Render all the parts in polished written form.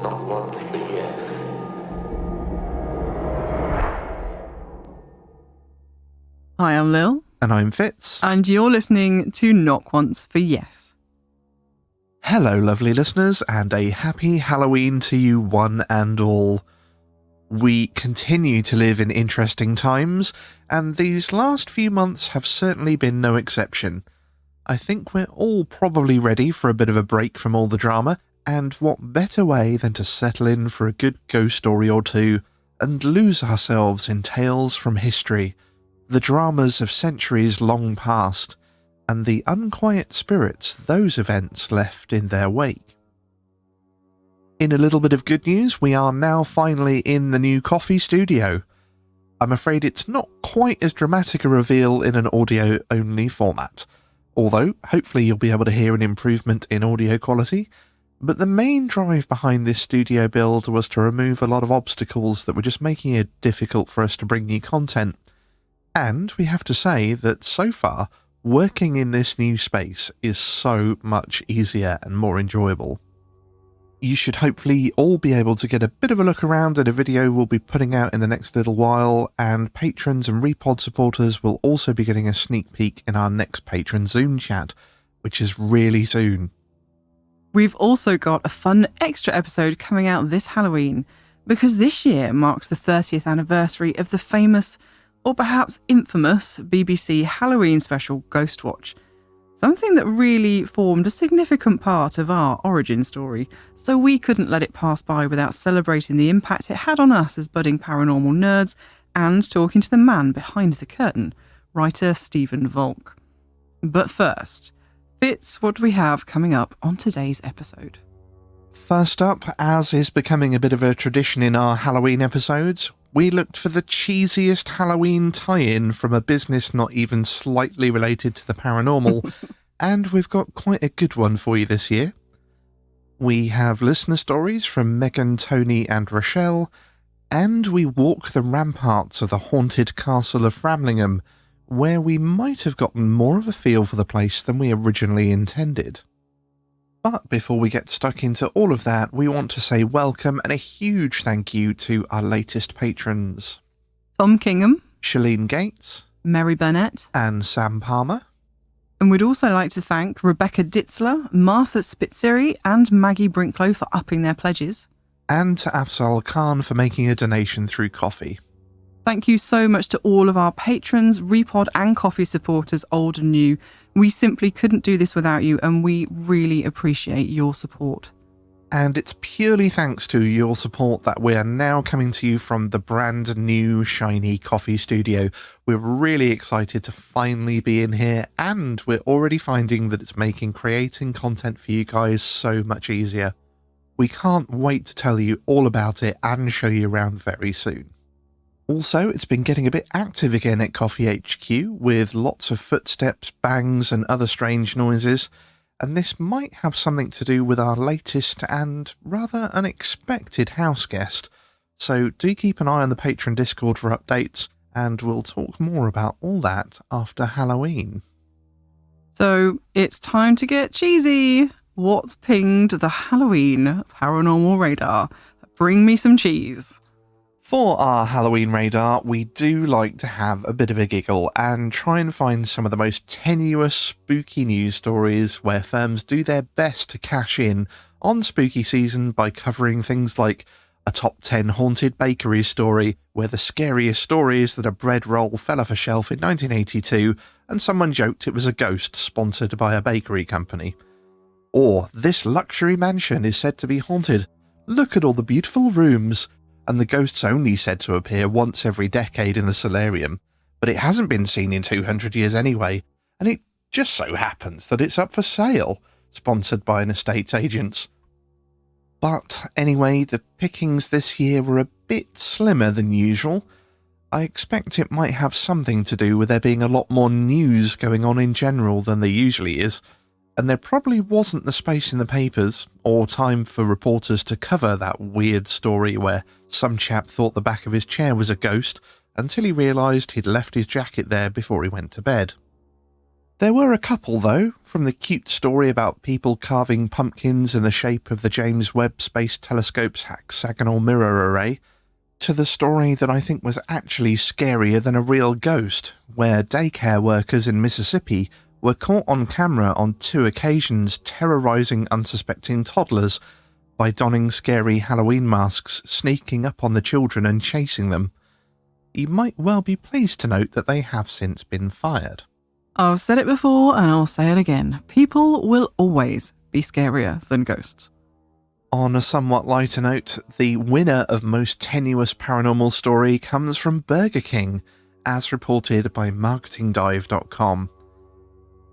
not once for yes. Hi, I'm Lil. And I'm Fitz. And you're listening to Knock Once for Yes. Hello, lovely listeners, and a happy Halloween to you one and all. We continue to live in interesting times, and these last few months have certainly been no exception. I think we're all probably ready for a bit of a break from all the drama, and what better way than to settle in for a good ghost story or two and lose ourselves in tales from history, the dramas of centuries long past, and the unquiet spirits those events left in their wake. In a little bit of good news, we are now finally in the new KOFY studio. I'm afraid it's not quite as dramatic a reveal in an audio-only format, although hopefully you'll be able to hear an improvement in audio quality. But the main drive behind this studio build was to remove a lot of obstacles that were just making it difficult for us to bring you content. And we have to say that so far, working in this new space is so much easier and more enjoyable. You should hopefully all be able to get a bit of a look around at a video we'll be putting out in the next little while, and patrons and Repod supporters will also be getting a sneak peek in our next patron Zoom chat, which is really soon. We've also got a fun extra episode coming out this Halloween, because this year marks the 30th anniversary of the famous, or perhaps infamous, BBC Halloween special Ghost Watch. Something that really formed a significant part of our origin story, so we couldn't let it pass by without celebrating the impact it had on us as budding paranormal nerds and talking to the man behind the curtain, writer Stephen Volk. But first, Fitz, what do we have coming up on today's episode? First up, as is becoming a bit of a tradition in our Halloween episodes, we looked for the cheesiest Halloween tie-in from a business not even slightly related to the paranormal, and we've got quite a good one for you this year. We have listener stories from Megan, Tony and Rochelle, and we walk the ramparts of the haunted Castle of Framlingham, where we might have gotten more of a feel for the place than we originally intended. But before we get stuck into all of that, we want to say welcome and a huge thank you to our latest patrons. Tom Kingham, Shalene Gates, Mary Burnett and Sam Palmer. And we'd also like to thank Rebecca Ditzler, Martha Spitzeri and Maggie Brinklow for upping their pledges. And to Afzal Khan for making a donation through KOFY. Thank you so much to all of our patrons, Repod and KOFY supporters, old and new. We simply couldn't do this without you, and we really appreciate your support. And it's purely thanks to your support that we are now coming to you from the brand new shiny KOFY studio. We're really excited to finally be in here, and we're already finding that it's making creating content for you guys so much easier. We can't wait to tell you all about it and show you around very soon. Also, it's been getting a bit active again at KOFY HQ, with lots of footsteps, bangs and other strange noises, and this might have something to do with our latest and rather unexpected house guest, so do keep an eye on the Patreon Discord for updates, and we'll talk more about all that after Halloween. So, it's time to get cheesy! What's pinged the Halloween paranormal radar? Bring me some cheese! For our Halloween radar, we do like to have a bit of a giggle and try and find some of the most tenuous, spooky news stories where firms do their best to cash in on spooky season by covering things like a top 10 haunted bakeries story, where the scariest story is that a bread roll fell off a shelf in 1982 and someone joked it was a ghost sponsored by a bakery company. Or, this luxury mansion is said to be haunted. Look at all the beautiful rooms. And the ghost's only said to appear once every decade in the solarium, but it hasn't been seen in 200 years anyway, and it just so happens that it's up for sale, sponsored by an estate agent. But anyway, the pickings this year were a bit slimmer than usual. I expect it might have something to do with there being a lot more news going on in general than there usually is, and there probably wasn't the space in the papers or time for reporters to cover that weird story where some chap thought the back of his chair was a ghost until he realised he'd left his jacket there before he went to bed. There were a couple, though, from the cute story about people carving pumpkins in the shape of the James Webb Space Telescope's hexagonal mirror array, to the story that I think was actually scarier than a real ghost, where daycare workers in Mississippi were caught on camera on 2 occasions terrorising unsuspecting toddlers by donning scary Halloween masks, sneaking up on the children and chasing them. You might well be pleased to note that they have since been fired. I've said it before and I'll say it again. People will always be scarier than ghosts. On a somewhat lighter note, the winner of Most Tenuous Paranormal Story comes from Burger King, as reported by marketingdive.com.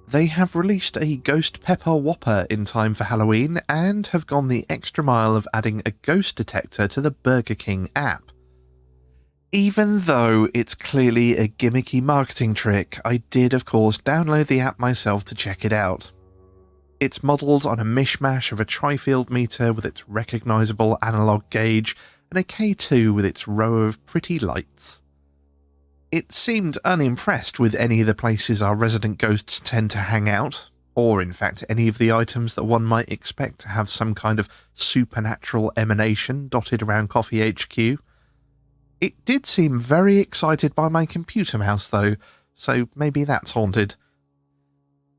They have released a Ghost Pepper Whopper in time for Halloween and have gone the extra mile of adding a ghost detector to the Burger King app. Even though it's clearly a gimmicky marketing trick, I did of course download the app myself to check it out. It's modelled on a mishmash of a tri-field meter with its recognisable analogue gauge and a K2 with its row of pretty lights. It seemed unimpressed with any of the places our resident ghosts tend to hang out, or in fact any of the items that one might expect to have some kind of supernatural emanation dotted around KOFY HQ. It did seem very excited by my computer mouse though, so maybe that's haunted.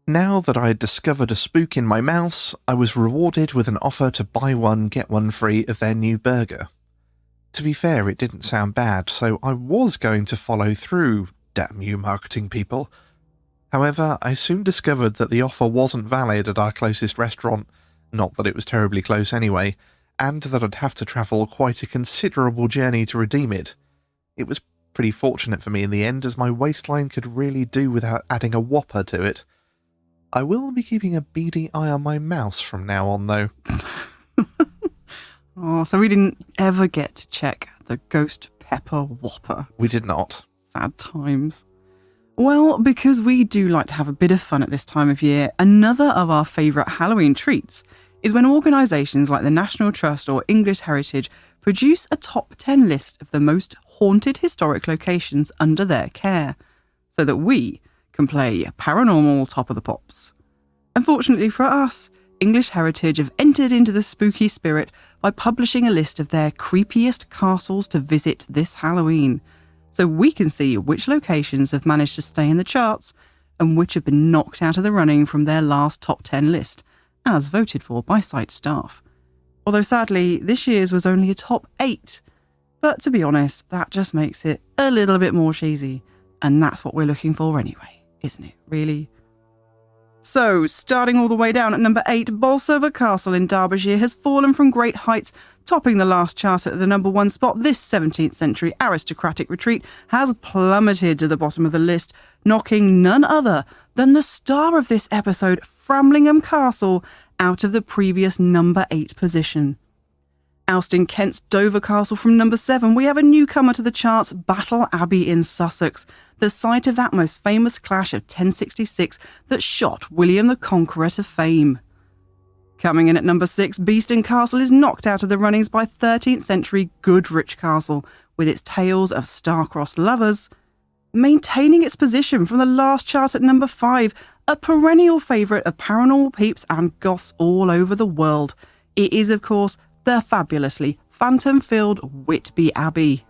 Now that I had discovered a spook in my mouse, I was rewarded with an offer to buy one get one free of their new burger. To be fair, it didn't sound bad, so I was going to follow through, damn you marketing people. However, I soon discovered that the offer wasn't valid at our closest restaurant, not that it was terribly close anyway, and that I'd have to travel quite a considerable journey to redeem it. It was pretty fortunate for me in the end, as my waistline could really do without adding a Whopper to it. I will be keeping a beady eye on my mouse from now on, though. Oh, so we didn't ever get to check the Ghost Pepper Whopper. We did not. Sad times. Well, because we do like to have a bit of fun at this time of year, another of our favourite Halloween treats is when organisations like the National Trust or English Heritage produce a top 10 list of the most haunted historic locations under their care, so that we can play paranormal Top of the Pops. Unfortunately for us, English Heritage have entered into the spooky spirit by publishing a list of their creepiest castles to visit this Halloween, so we can see which locations have managed to stay in the charts and which have been knocked out of the running from their last top 10 list, as voted for by site staff. Although sadly, this year's was only a top 8. But to be honest, that just makes it a little bit more cheesy, and that's what we're looking for anyway, isn't it, really? So, starting all the way down at number 8, Bolsover Castle in Derbyshire has fallen from great heights, topping the last chart at the number 1 spot. This 17th century aristocratic retreat has plummeted to the bottom of the list, knocking none other than the star of this episode, Framlingham Castle, out of the previous number 8 position. Ousting Kent's Dover Castle from number 7, we have a newcomer to the charts, Battle Abbey in Sussex, the site of that most famous clash of 1066 that shot William the Conqueror to fame. Coming in at number 6, Beeston Castle is knocked out of the runnings by 13th century Goodrich Castle, with its tales of star-crossed lovers. Maintaining its position from the last chart at number 5, a perennial favourite of paranormal peeps and goths all over the world. It is, of course, the fabulously phantom-filled Whitby Abbey.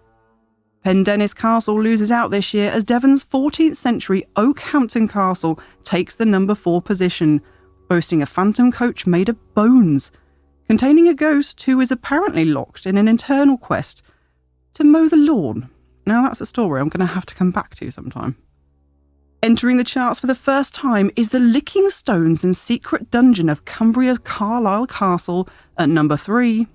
Pendennis Castle loses out this year as Devon's 14th century Oakhampton Castle takes the number 4 position, boasting a phantom coach made of bones, containing a ghost who is apparently locked in an internal quest to mow the lawn. Now that's a story I'm going to have to come back to sometime. Entering the charts for the first time is the Licking Stones and Secret Dungeon of Cumbria's Carlisle Castle at number 3.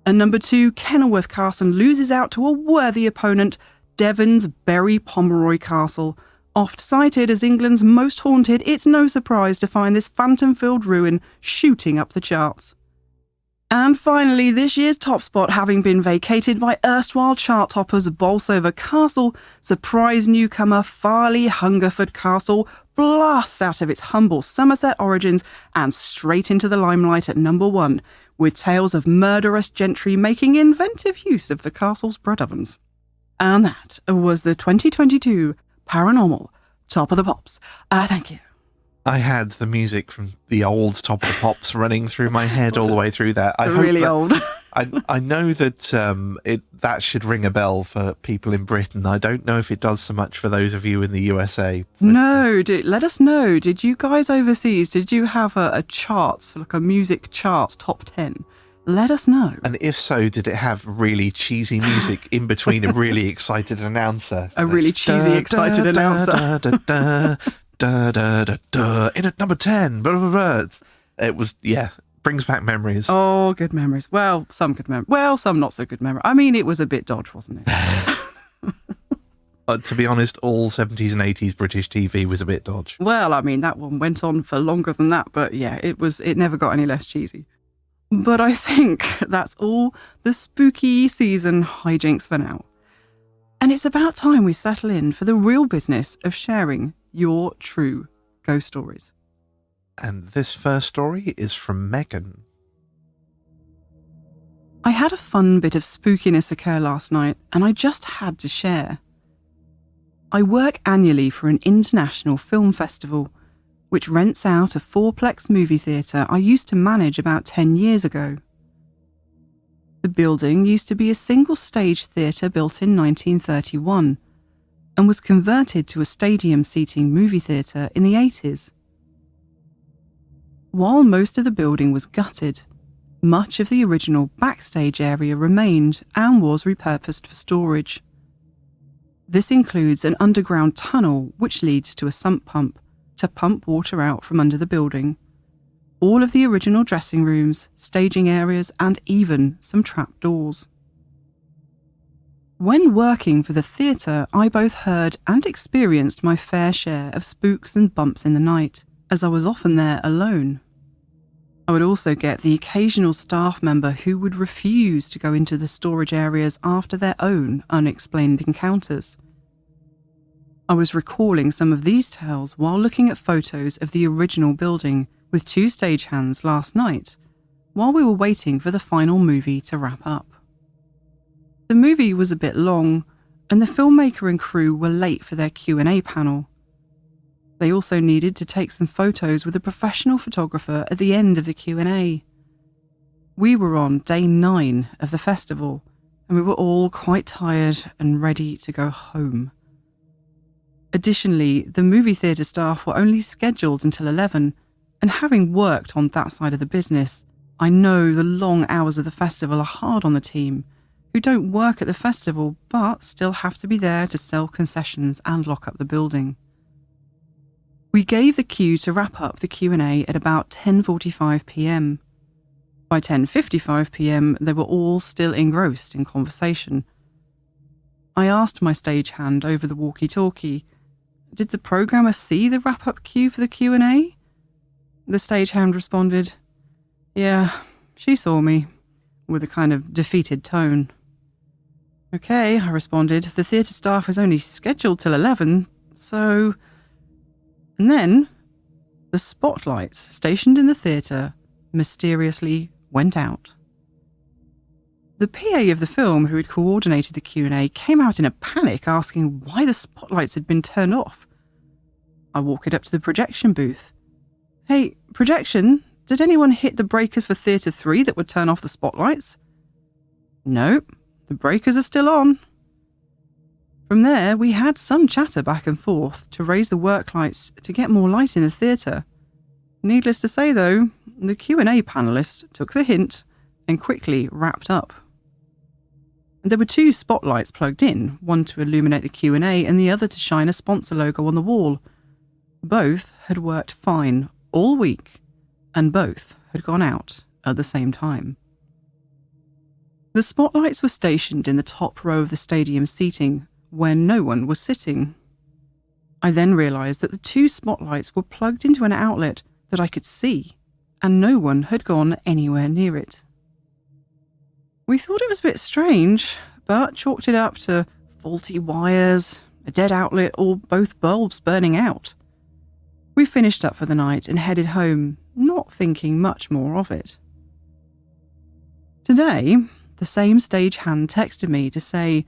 At number 2, Kenilworth Castle loses out to a worthy opponent, Devon's Bury Pomeroy Castle. Oft cited as England's most haunted, it's no surprise to find this phantom-filled ruin shooting up the charts. And finally, this year's top spot having been vacated by erstwhile chart toppers Bolsover Castle, surprise newcomer Farley Hungerford Castle blasts out of its humble Somerset origins and straight into the limelight at number 1, with tales of murderous gentry making inventive use of the castle's bread ovens. And that was the 2022 Paranormal Top of the Pops. Thank you. I had the music from the old Top of the Pops running through my head all the way through that. Old. I know that that should ring a bell for people in Britain. I don't know if it does so much for those of you in the USA. No, let us know. Did you guys overseas, did you have a charts, like a music charts top 10? Let us know. And if so, did it have really cheesy music in between a really excited announcer? A really cheesy, excited announcer. In at number 10. Blah, blah, blah. It was, brings back memories. Oh, good memories. Well, some good memories. Well, some not so good memories. I mean, it was a bit dodge, wasn't it? To be honest, all 70s and 80s British TV was a bit dodge. Well, I mean, that one went on for longer than that, but yeah, it never got any less cheesy. But I think that's all the spooky season hijinks for now. And it's about time we settle in for the real business of sharing your true ghost stories. And this first story is from Megan. I had a fun bit of spookiness occur last night, and I just had to share. I work annually for an international film festival, which rents out a fourplex movie theatre I used to manage about 10 years ago. The building used to be a single-stage theatre built in 1931 and was converted to a stadium-seating movie theatre in the 80s. While most of the building was gutted, much of the original backstage area remained and was repurposed for storage. This includes an underground tunnel which leads to a sump pump to pump water out from under the building, all of the original dressing rooms, staging areas, and even some trapdoors. When working for the theatre, I both heard and experienced my fair share of spooks and bumps in the night, as I was often there alone. I would also get the occasional staff member who would refuse to go into the storage areas after their own unexplained encounters. I was recalling some of these tales while looking at photos of the original building with 2 stagehands last night, while we were waiting for the final movie to wrap up. The movie was a bit long, and the filmmaker and crew were late for their Q&A panel. They also needed to take some photos with a professional photographer at the end of the Q&A. We were on day 9 of the festival, and we were all quite tired and ready to go home. Additionally, the movie theatre staff were only scheduled until 11, and having worked on that side of the business, I know the long hours of the festival are hard on the team, who don't work at the festival but still have to be there to sell concessions and lock up the building. We gave the cue to wrap up the Q&A at about 10:45 p.m. By 10:55 p.m, they were all still engrossed in conversation. I asked my stagehand over the walkie-talkie, did the programmer see the wrap-up cue for the Q&A? The stagehand responded, yeah, she saw me, with a kind of defeated tone. Okay, I responded, the theatre staff is only scheduled till 11, so... And then, the spotlights stationed in the theatre mysteriously went out. The PA of the film who had coordinated the Q&A came out in a panic asking why the spotlights had been turned off. I walked up to the projection booth. Hey, projection, did anyone hit the breakers for Theatre 3 that would turn off the spotlights? Nope, the breakers are still on. From there, we had some chatter back and forth to raise the work lights to get more light in the theatre. Needless to say though, the Q&A panellists took the hint and quickly wrapped up. There were 2 spotlights plugged in, one to illuminate the Q&A and the other to shine a sponsor logo on the wall. Both had worked fine all week, and both had gone out at the same time. The spotlights were stationed in the top row of the stadium seating, where no one was sitting. I then realised that the 2 spotlights were plugged into an outlet that I could see, and no one had gone anywhere near it. We thought it was a bit strange, but chalked it up to faulty wires, a dead outlet, or both bulbs burning out. We finished up for the night and headed home, not thinking much more of it. Today, the same stagehand texted me to say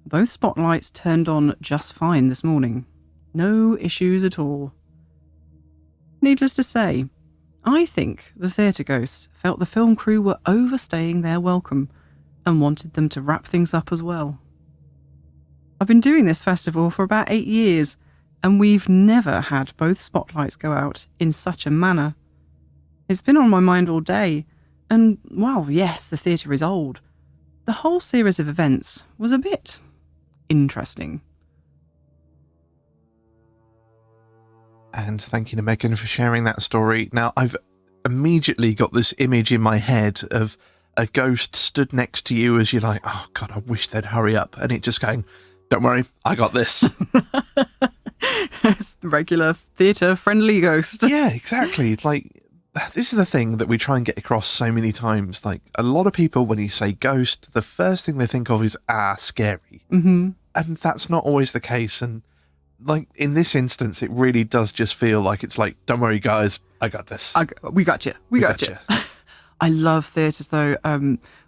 both spotlights turned on just fine this morning. No issues at all. Needless to say, I think the theatre ghosts felt the film crew were overstaying their welcome and wanted them to wrap things up as well. I've been doing this festival for about 8 years, and we've never had both spotlights go out in such a manner. It's been on my mind all day, and, well, yes, the theatre is old. The whole series of events was a bit interesting. And thank you to Megan for sharing that story. Now, I've immediately got this image in my head of a ghost stood next to you as you're like, oh God, I wish they'd hurry up. And it just going, don't worry, I got this. Regular theatre-friendly ghost. Yeah, exactly. Like, this is the thing that we try and get across so many times. Like, a lot of people, when you say ghost, the first thing they think of is, scary. Mm-hmm. And that's not always the case. And, like, in this instance, it really does just feel like it's like, don't worry, guys, I got this. We got you. We got you. I love theatres, though.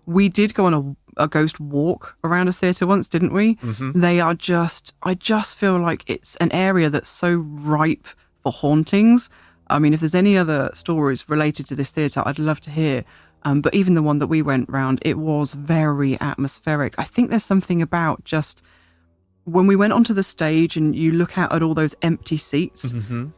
We did go on a ghost walk around a theatre once, didn't we? Mm-hmm. They are just... I just feel like it's an area that's so ripe for hauntings. I mean, if there's any other stories related to this theatre, I'd love to hear. But even the one that we went round, it was very atmospheric. I think there's something about just... when we went onto the stage and you look out at all those empty seats... Mm-hmm.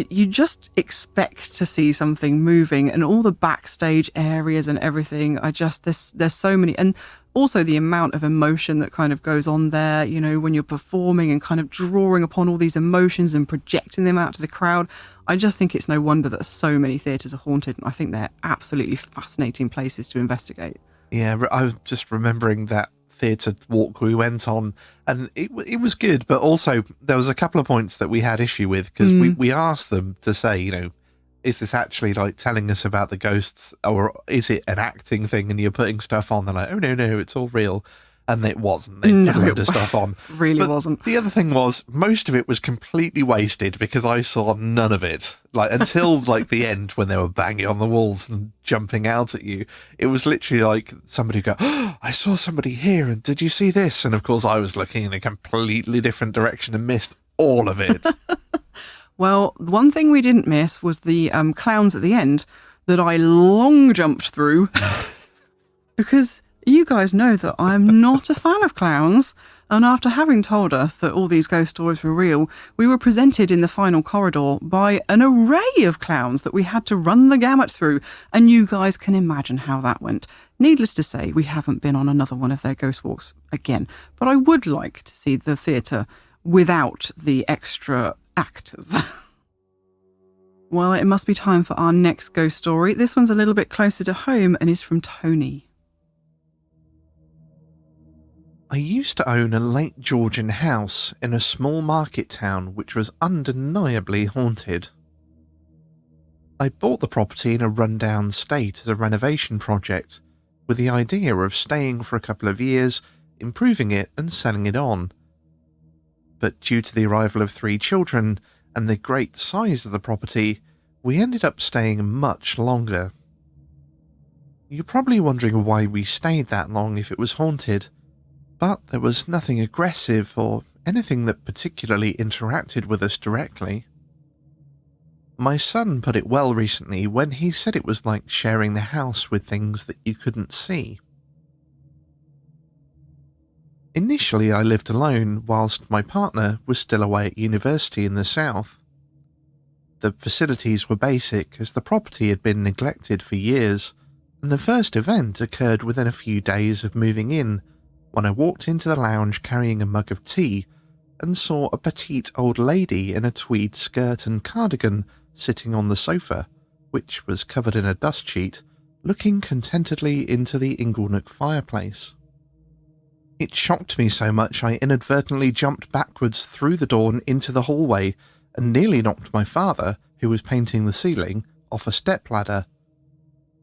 You just expect to see something moving, and all the backstage areas and everything. There's so many, and also the amount of emotion that kind of goes on there, you know, when you're performing and kind of drawing upon all these emotions and projecting them out to the crowd. I just think it's no wonder that so many theatres are haunted, and I think they're absolutely fascinating places to investigate. Yeah, I was just remembering that theatre walk we went on, and it was good, but also there was a couple of points that we had issue with, because we asked them to say, you know, is this actually like telling us about the ghosts, or is it an acting thing and you're putting stuff on? They're like, oh no, it's all real. And it wasn't. They put a load of stuff on. Really wasn't. The other thing was, most of it was completely wasted because I saw none of it. Like, until like the end when they were banging on the walls and jumping out at you. It was literally like somebody go, oh, I saw somebody here, and did you see this? And of course I was looking in a completely different direction and missed all of it. Well, one thing we didn't miss was the clowns at the end that I long jumped through because... you guys know that I'm not a fan of clowns, and after having told us that all these ghost stories were real, we were presented in the final corridor by an array of clowns that we had to run the gamut through, and you guys can imagine how that went. Needless to say, we haven't been on another one of their ghost walks again, but I would like to see the theatre without the extra actors. Well, it must be time for our next ghost story. This one's a little bit closer to home and is from Tony. I used to own a late Georgian house in a small market town which was undeniably haunted. I bought the property in a rundown state as a renovation project, with the idea of staying for a couple of years, improving it and selling it on. But due to the arrival of 3 children and the great size of the property, we ended up staying much longer. You're probably wondering why we stayed that long if it was haunted. But there was nothing aggressive or anything that particularly interacted with us directly. My son put it well recently when he said it was like sharing the house with things that you couldn't see. Initially, I lived alone whilst my partner was still away at university in the south. The facilities were basic as the property had been neglected for years, and the first event occurred within a few days of moving in, when I walked into the lounge carrying a mug of tea and saw a petite old lady in a tweed skirt and cardigan sitting on the sofa, which was covered in a dust sheet, looking contentedly into the inglenook fireplace. It shocked me so much I inadvertently jumped backwards through the door and into the hallway and nearly knocked my father, who was painting the ceiling, off a stepladder.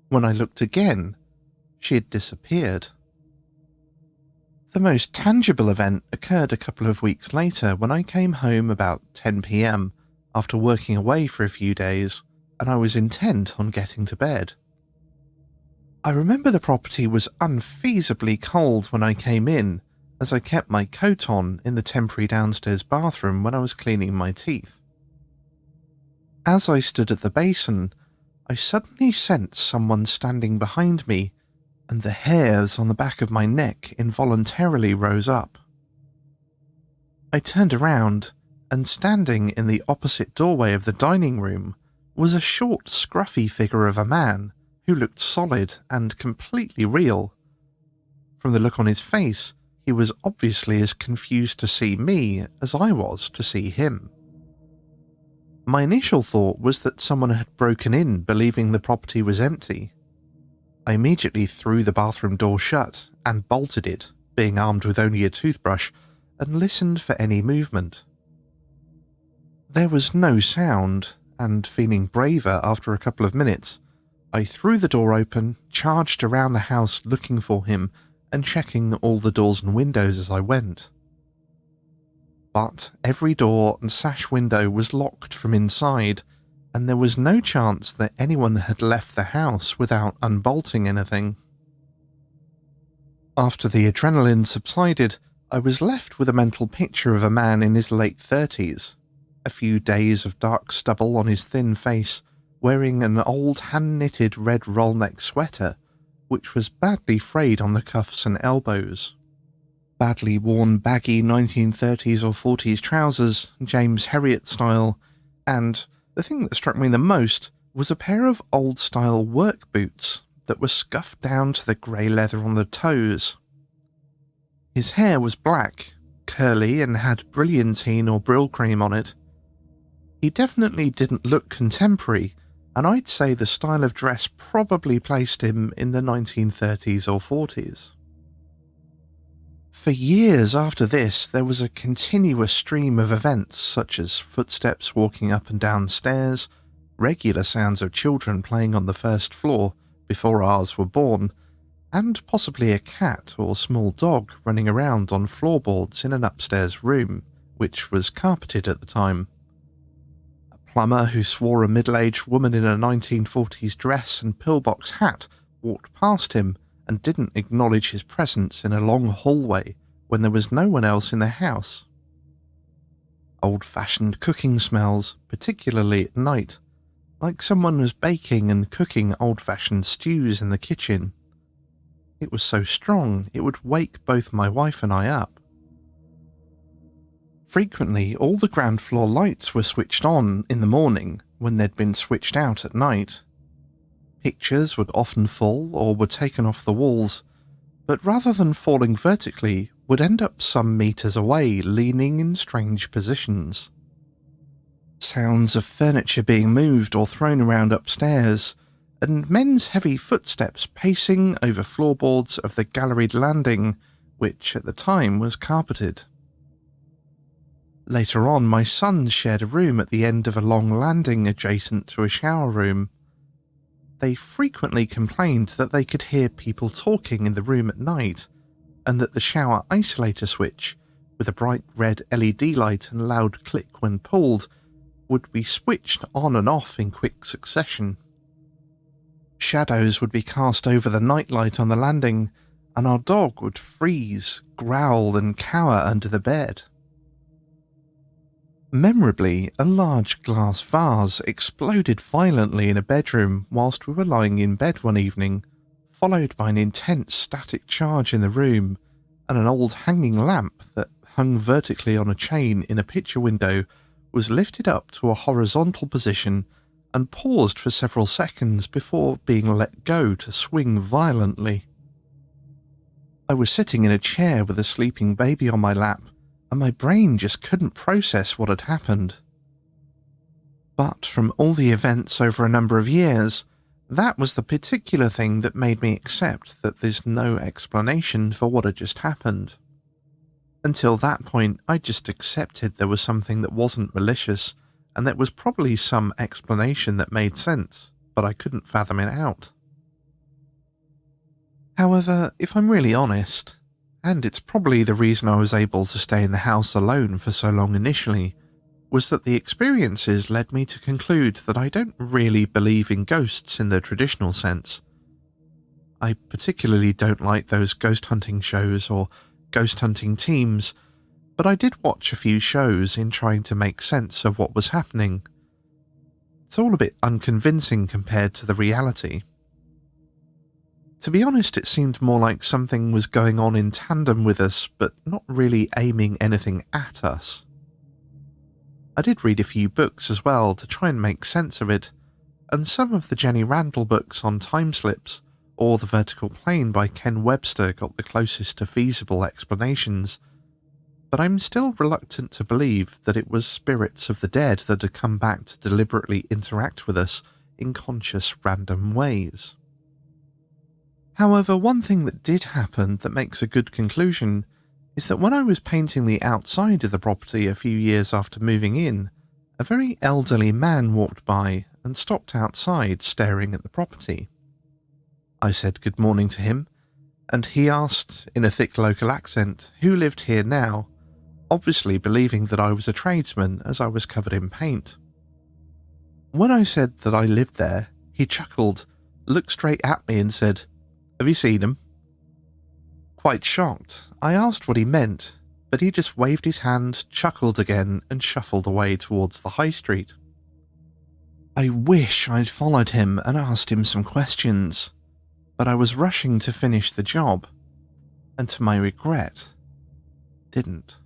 When I looked again, she had disappeared. The most tangible event occurred a couple of weeks later when I came home about 10 p.m. after working away for a few days, and I was intent on getting to bed. I remember the property was unfeasibly cold when I came in, as I kept my coat on in the temporary downstairs bathroom when I was cleaning my teeth. As I stood at the basin, I suddenly sensed someone standing behind me, and the hairs on the back of my neck involuntarily rose up. I turned around, and standing in the opposite doorway of the dining room was a short, scruffy figure of a man who looked solid and completely real. From the look on his face, he was obviously as confused to see me as I was to see him. My initial thought was that someone had broken in, believing the property was empty. I immediately threw the bathroom door shut and bolted it, being armed with only a toothbrush, and listened for any movement. There was no sound, and feeling braver after a couple of minutes, I threw the door open, charged around the house looking for him, and checking all the doors and windows as I went. But every door and sash window was locked from inside, and there was no chance that anyone had left the house without unbolting anything. After the adrenaline subsided, I was left with a mental picture of a man in his late 30s, a few days of dark stubble on his thin face, wearing an old hand-knitted red roll-neck sweater, which was badly frayed on the cuffs and elbows. Badly worn baggy 1930s or 40s trousers, James Herriot style, and the thing that struck me the most was a pair of old-style work boots that were scuffed down to the grey leather on the toes. His hair was black, curly, and had brilliantine or brill cream on it. He definitely didn't look contemporary, and I'd say the style of dress probably placed him in the 1930s or 40s. For years after this, there was a continuous stream of events such as footsteps walking up and down stairs, regular sounds of children playing on the first floor before ours were born, and possibly a cat or small dog running around on floorboards in an upstairs room, which was carpeted at the time. A plumber who swore a middle-aged woman in a 1940s dress and pillbox hat walked past him and didn't acknowledge his presence in a long hallway when there was no one else in the house. Old-fashioned cooking smells, particularly at night, like someone was baking and cooking old-fashioned stews in the kitchen. It was so strong it would wake both my wife and I up. Frequently, all the ground floor lights were switched on in the morning when they'd been switched out at night. Pictures would often fall or were taken off the walls, but rather than falling vertically, would end up some meters away, leaning in strange positions. Sounds of furniture being moved or thrown around upstairs, and men's heavy footsteps pacing over floorboards of the galleried landing, which at the time was carpeted. Later on, my sons shared a room at the end of a long landing adjacent to a shower room. They frequently complained that they could hear people talking in the room at night, and that the shower isolator switch, with a bright red LED light and loud click when pulled, would be switched on and off in quick succession. Shadows would be cast over the nightlight on the landing, and our dog would freeze, growl, and cower under the bed. Memorably, a large glass vase exploded violently in a bedroom whilst we were lying in bed one evening, followed by an intense static charge in the room, and an old hanging lamp that hung vertically on a chain in a picture window was lifted up to a horizontal position and paused for several seconds before being let go to swing violently. I was sitting in a chair with a sleeping baby on my lap, and my brain just couldn't process what had happened. But from all the events over a number of years, that was the particular thing that made me accept that there's no explanation for what had just happened. Until that point, I just accepted there was something that wasn't malicious, and there was probably some explanation that made sense, but I couldn't fathom it out. However, if I'm really honest, and it's probably the reason I was able to stay in the house alone for so long initially, was that the experiences led me to conclude that I don't really believe in ghosts in the traditional sense. I particularly don't like those ghost hunting shows or ghost hunting teams, but I did watch a few shows in trying to make sense of what was happening. It's all a bit unconvincing compared to the reality. To be honest, it seemed more like something was going on in tandem with us, but not really aiming anything at us. I did read a few books as well to try and make sense of it, and some of the Jenny Randall books on time slips or The Vertical Plane by Ken Webster got the closest to feasible explanations, but I'm still reluctant to believe that it was spirits of the dead that had come back to deliberately interact with us in conscious random ways. However, one thing that did happen that makes a good conclusion is that when I was painting the outside of the property a few years after moving in, a very elderly man walked by and stopped outside staring at the property. I said good morning to him, and he asked, in a thick local accent, who lived here now, obviously believing that I was a tradesman as I was covered in paint. When I said that I lived there, he chuckled, looked straight at me and said, "Have you seen him?" Quite shocked, I asked what he meant, but he just waved his hand, chuckled again, and shuffled away towards the high street. I wish I'd followed him and asked him some questions, but I was rushing to finish the job, and to my regret, didn't.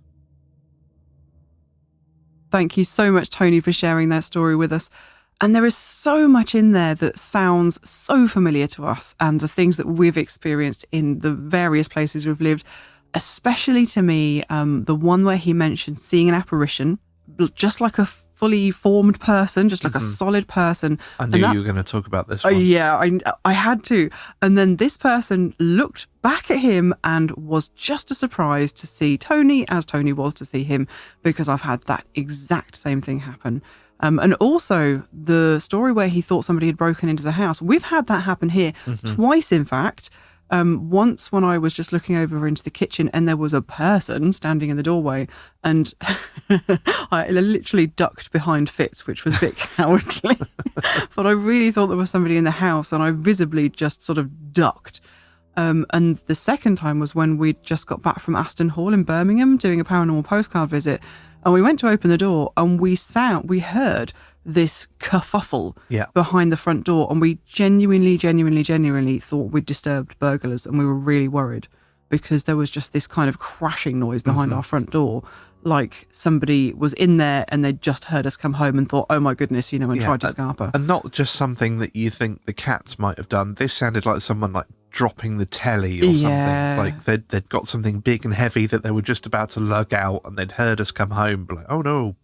Thank you so much, Tony, for sharing that story with us. And there is so much in there that sounds so familiar to us and the things that we've experienced in the various places we've lived, especially to me, the one where he mentioned seeing an apparition, just like a fully formed person, just like a solid person. I knew you were going to talk about this one. Yeah, I had to. And then this person looked back at him and was just as surprised to see Tony as Tony was to see him, because I've had that exact same thing happen. And also the story where he thought somebody had broken into the house. We've had that happen here twice, in fact. Once when I was just looking over into the kitchen and there was a person standing in the doorway, and I literally ducked behind Fitz, which was a bit cowardly. But I really thought there was somebody in the house and I visibly just sort of ducked. And the second time was when we just got back from Aston Hall in Birmingham doing a paranormal postcard visit. And we went to open the door and we heard this kerfuffle behind the front door. And we genuinely thought we'd disturbed burglars, and we were really worried because there was just this kind of crashing noise behind our front door. Like somebody was in there and they'd just heard us come home and thought, oh my goodness, and tried to scarper. And not just something that you think the cats might have done. This sounded like someone like dropping the telly or something. Like they'd got something big and heavy that they were just about to lug out and they'd heard us come home. Like, oh no.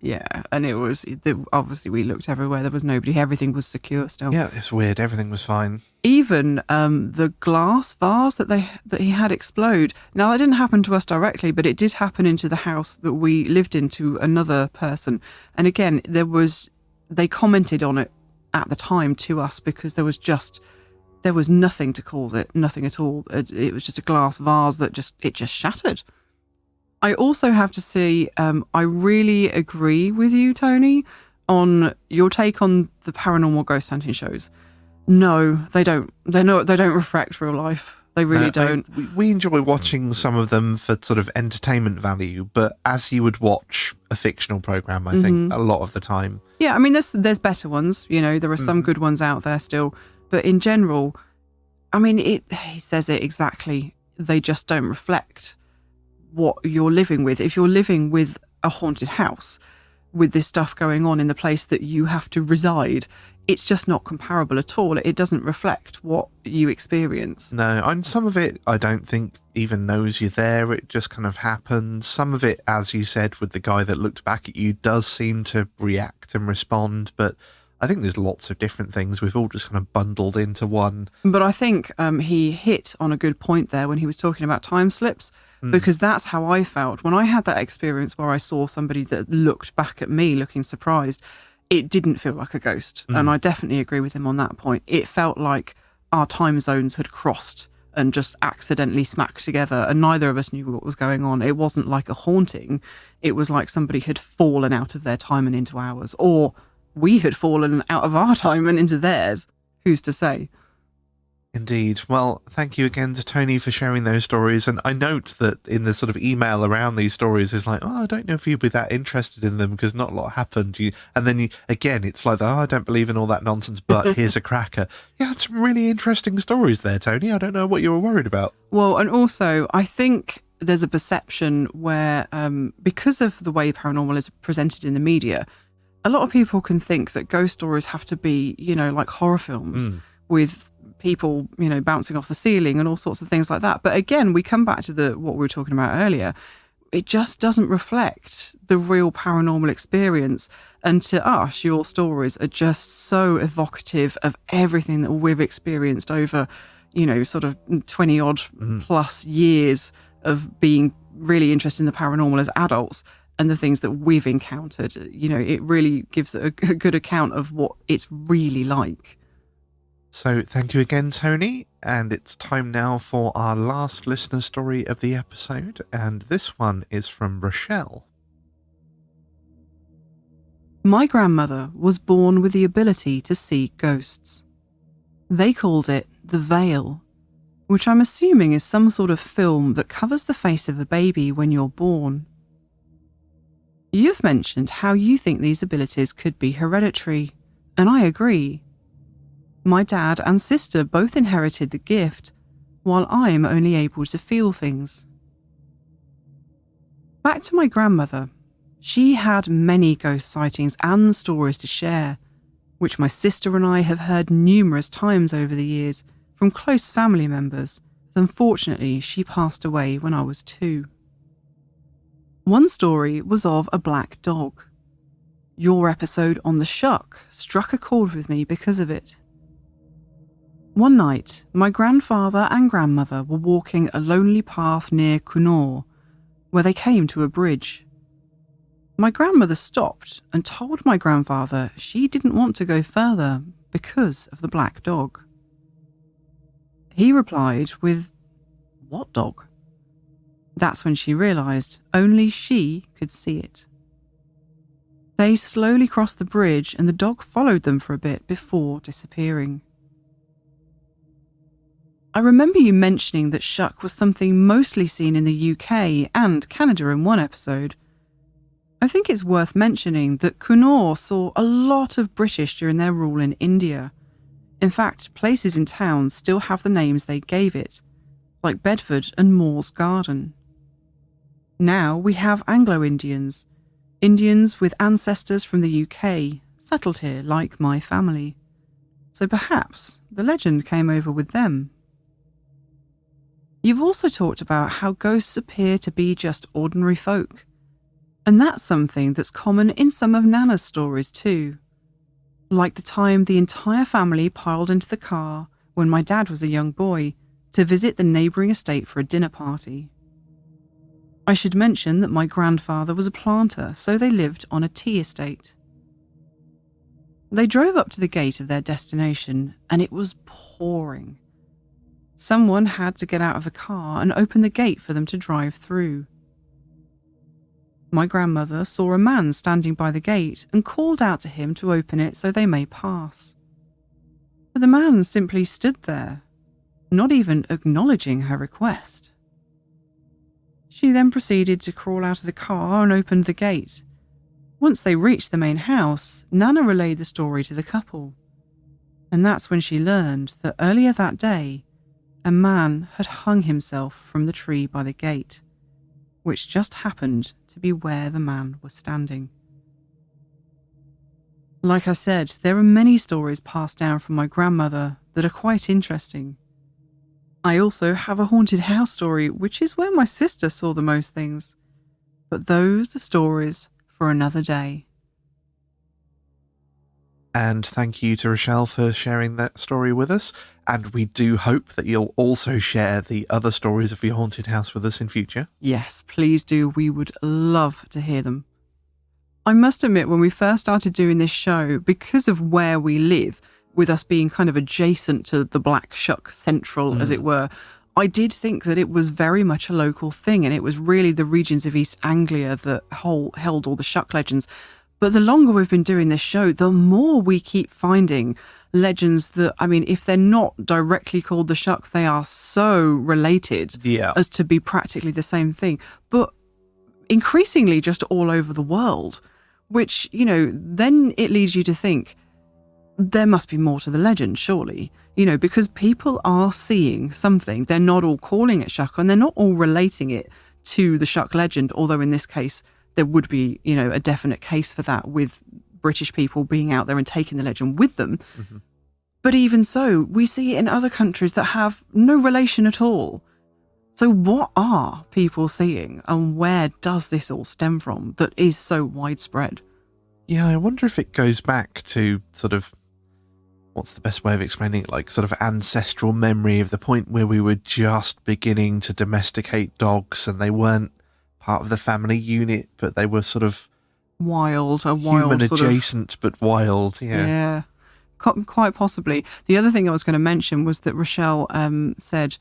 Yeah, and it was, obviously we looked everywhere. There was nobody. Everything was secure still. Yeah, it's weird. Everything was fine. Even the glass vase that he had explode. Now, that didn't happen to us directly, but it did happen into the house that we lived in to another person. And again, they commented on it at the time to us because there was nothing to cause it, nothing at all. It was just a glass vase that just shattered. I also have to say, I really agree with you, Tony, on your take on the paranormal ghost hunting shows. No, they don't. They don't reflect real life. They really don't. We enjoy watching some of them for sort of entertainment value, but as you would watch a fictional program, I think, a lot of the time. Yeah, I mean, there's better ones. There are some good ones out there still. But in general, I mean, he says it exactly. They just don't reflect what you're living with. If you're living with a haunted house with this stuff going on in the place that you have to reside, it's just not comparable at all. It doesn't reflect what you experience. No, and some of it I don't think even knows you're there. It just kind of happens. Some of it, as you said, with the guy that looked back at you, does seem to react and respond, but I think there's lots of different things. We've all just kind of bundled into one. But I think he hit on a good point there when he was talking about time slips, because that's how I felt. When I had that experience where I saw somebody that looked back at me looking surprised, it didn't feel like a ghost. And I definitely agree with him on that point. It felt like our time zones had crossed and just accidentally smacked together, and neither of us knew what was going on. It wasn't like a haunting. It was like somebody had fallen out of their time and into ours, or we had fallen out of our time and into theirs. Who's to say? Indeed. Well, thank you again to Tony for sharing those stories. And I note that in the sort of email around these stories is like, oh, I don't know if you'd be that interested in them because not a lot happened. And then again, it's like, oh, I don't believe in all that nonsense, but here's a cracker. You had some really interesting stories there, Tony. I don't know what you were worried about. Well, and also, I think there's a perception where, because of the way paranormal is presented in the media, a lot of people can think that ghost stories have to be, like horror films with people, bouncing off the ceiling and all sorts of things like that. But again, we come back to what we were talking about earlier. It just doesn't reflect the real paranormal experience. And to us, your stories are just so evocative of everything that we've experienced over, sort of 20 odd plus years of being really interested in the paranormal as adults and the things that we've encountered. It really gives a good account of what it's really like. So thank you again, Tony. And it's time now for our last listener story of the episode. And this one is from Rochelle. My grandmother was born with the ability to see ghosts. They called it the veil, which I'm assuming is some sort of film that covers the face of a baby when you're born. You've mentioned how you think these abilities could be hereditary, and I agree. My dad and sister both inherited the gift, while I'm only able to feel things. Back to my grandmother. She had many ghost sightings and stories to share, which my sister and I have heard numerous times over the years from close family members, as unfortunately she passed away when I was 2. One story was of a black dog. Your episode on the shuck struck a chord with me because of it. One night, my grandfather and grandmother were walking a lonely path near Cwnor, where they came to a bridge. My grandmother stopped and told my grandfather she didn't want to go further because of the black dog. He replied with, "What dog?" That's when she realised only she could see it. They slowly crossed the bridge and the dog followed them for a bit before disappearing. I remember you mentioning that shuck was something mostly seen in the UK and Canada in one episode. I think it's worth mentioning that Cwnor saw a lot of British during their rule in India. In fact, places in town still have the names they gave it, like Bedford and Moore's Garden. Now we have Anglo-Indians, Indians with ancestors from the UK, settled here like my family. So perhaps the legend came over with them. You've also talked about how ghosts appear to be just ordinary folk. And that's something that's common in some of Nana's stories too. Like the time the entire family piled into the car when my dad was a young boy to visit the neighbouring estate for a dinner party. I should mention that my grandfather was a planter, so they lived on a tea estate. They drove up to the gate of their destination and it was pouring. Someone had to get out of the car and open the gate for them to drive through. My grandmother saw a man standing by the gate and called out to him to open it so they may pass. But the man simply stood there, not even acknowledging her request. She then proceeded to crawl out of the car and opened the gate. Once they reached the main house, Nana relayed the story to the couple. And that's when she learned that earlier that day, a man had hung himself from the tree by the gate, which just happened to be where the man was standing. Like I said, there are many stories passed down from my grandmother that are quite interesting. I also have a haunted house story, which is where my sister saw the most things. But those are stories for another day. And thank you to Rochelle for sharing that story with us. And we do hope that you'll also share the other stories of your haunted house with us in future. Yes, please do. We would love to hear them. I must admit, when we first started doing this show, because of where we live, with us being kind of adjacent to the Black Shuck Central, as it were, I did think that it was very much a local thing, and it was really the regions of East Anglia that held all the Shuck legends. But the longer we've been doing this show, the more we keep finding legends that, I mean, if they're not directly called the Shuck, they are so related as to be practically the same thing. But increasingly just all over the world, which, you know, then it leads you to think there must be more to the legend, surely, you know, because people are seeing something. They're not all calling it Shuck, and they're not all relating it to the Shuck legend, although in this case there would be, you know, a definite case for that with British people being out there and taking the legend with them. Mm-hmm. But even so, we see it in other countries that have no relation at all. So what are people seeing, and where does this all stem from that is so widespread? Yeah, I wonder if it goes back to sort of, what's the best way of explaining it, like sort of ancestral memory of the point where we were just beginning to domesticate dogs and they weren't part of the family unit, but they were sort of wild human sort adjacent, but wild. Yeah, quite possibly. The other thing I was going to mention was that Rochelle said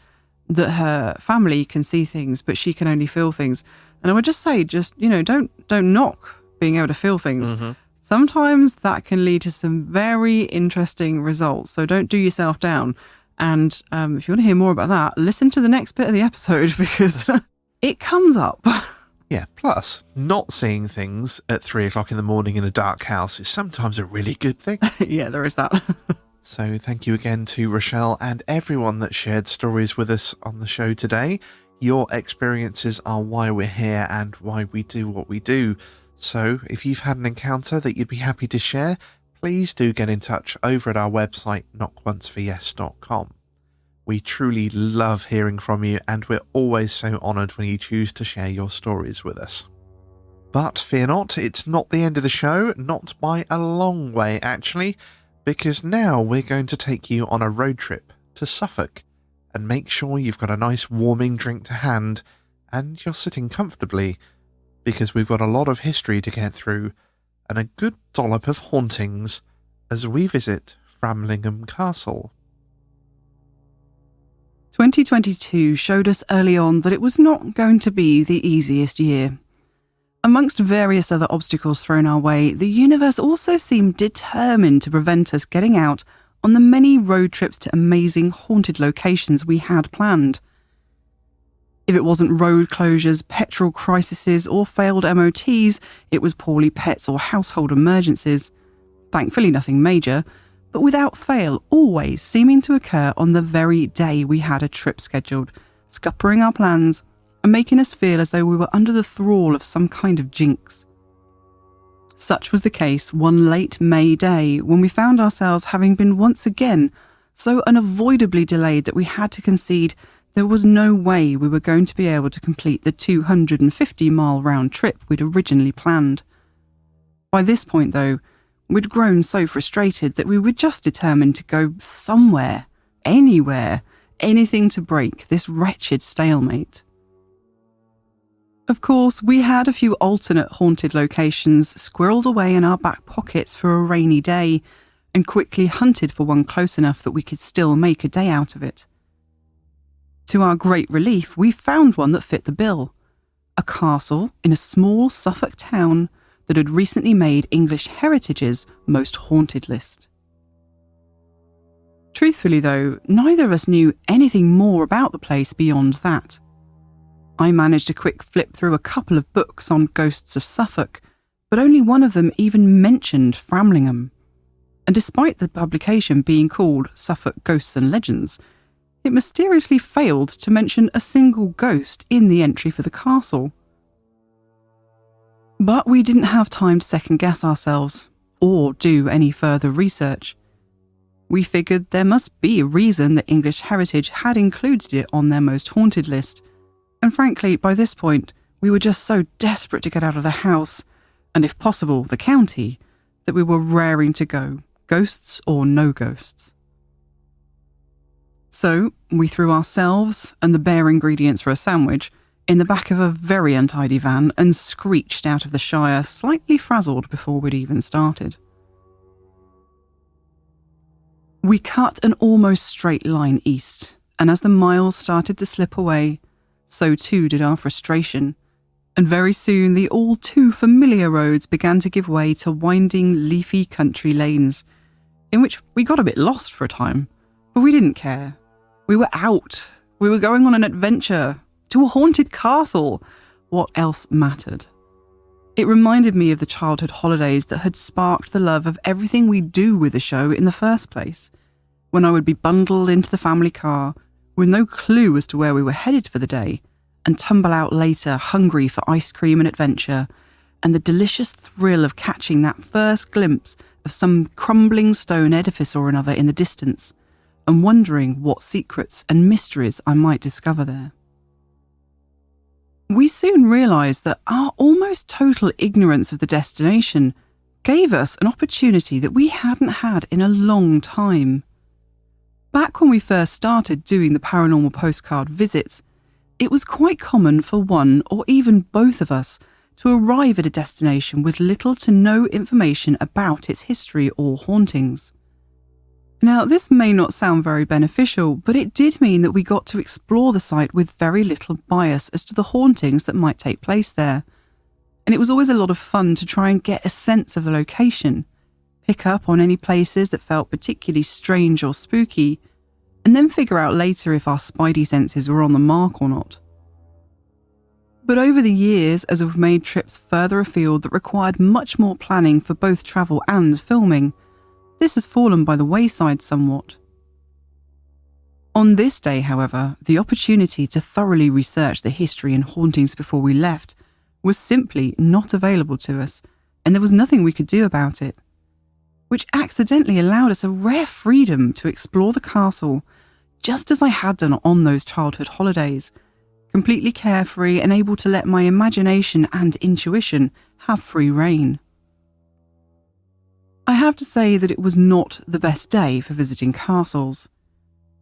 that her family can see things, but she can only feel things. And I would just say, you know, don't knock being able to feel things. Mm-hmm. Sometimes that can lead to some very interesting results. So don't do yourself down. And if you want to hear more about that, listen to the next bit of the episode because it comes up. Yeah, plus, not seeing things at 3 o'clock in the morning in a dark house is sometimes a really good thing. Yeah, there is that. So thank you again to Rochelle and everyone that shared stories with us on the show today. Your experiences are why we're here and why we do what we do. So if you've had an encounter that you'd be happy to share, please do get in touch over at our website, knockonceforyes.com. We truly love hearing from you, and we're always so honoured when you choose to share your stories with us. But fear not, it's not the end of the show, not by a long way actually, because now we're going to take you on a road trip to Suffolk, and make sure you've got a nice warming drink to hand, and you're sitting comfortably, because we've got a lot of history to get through, and a good dollop of hauntings as we visit Framlingham Castle. 2022 showed us early on that it was not going to be the easiest year. Amongst various other obstacles thrown our way, the universe also seemed determined to prevent us getting out on the many road trips to amazing haunted locations we had planned. If it wasn't road closures, petrol crises, or failed MOTs, it was poorly pets or household emergencies. Thankfully nothing major, but without fail always seeming to occur on the very day we had a trip scheduled, scuppering our plans and making us feel as though we were under the thrall of some kind of jinx. Such was the case one late May day when we found ourselves having been once again so unavoidably delayed that we had to concede there was no way we were going to be able to complete the 250-mile round trip we'd originally planned. By this point, though, we'd grown so frustrated that we were just determined to go somewhere, anywhere, anything to break this wretched stalemate. Of course, we had a few alternate haunted locations squirreled away in our back pockets for a rainy day, and quickly hunted for one close enough that we could still make a day out of it. To our great relief, we found one that fit the bill. A castle in a small Suffolk town that had recently made English Heritage's most haunted list. Truthfully though, neither of us knew anything more about the place beyond that. I managed a quick flip through a couple of books on ghosts of Suffolk, but only one of them even mentioned Framlingham. And despite the publication being called Suffolk Ghosts and Legends, it mysteriously failed to mention a single ghost in the entry for the castle. But we didn't have time to second-guess ourselves, or do any further research. We figured there must be a reason that English Heritage had included it on their most haunted list, and frankly, by this point, we were just so desperate to get out of the house, and if possible, the county, that we were raring to go, ghosts or no ghosts. So, we threw ourselves and the bare ingredients for a sandwich in the back of a very untidy van and screeched out of the Shire, slightly frazzled before we'd even started. We cut an almost straight line east, and as the miles started to slip away, so too did our frustration, and very soon the all too familiar roads began to give way to winding, leafy country lanes. in which we got a bit lost for a time, but we didn't care. We were out. We were going on an adventure to a haunted castle. What else mattered? It reminded me of the childhood holidays that had sparked the love of everything we do with the show in the first place, when I would be bundled into the family car with no clue as to where we were headed for the day, and tumble out later hungry for ice cream and adventure, and the delicious thrill of catching that first glimpse of some crumbling stone edifice or another in the distance, and wondering what secrets and mysteries I might discover there. We soon realised that our almost total ignorance of the destination gave us an opportunity that we hadn't had in a long time. Back when we first started doing the paranormal postcard visits, it was quite common for one or even both of us to arrive at a destination with little to no information about its history or hauntings. Now, this may not sound very beneficial, but it did mean that we got to explore the site with very little bias as to the hauntings that might take place there. And it was always a lot of fun to try and get a sense of the location, pick up on any places that felt particularly strange or spooky, and then figure out later if our spidey senses were on the mark or not. But over the years, as we've made trips further afield that required much more planning for both travel and filming, this has fallen by the wayside somewhat. On this day, however, the opportunity to thoroughly research the history and hauntings before we left was simply not available to us, and there was nothing we could do about it, which accidentally allowed us a rare freedom to explore the castle, just as I had done on those childhood holidays, completely carefree and able to let my imagination and intuition have free rein. I have to say that it was not the best day for visiting castles.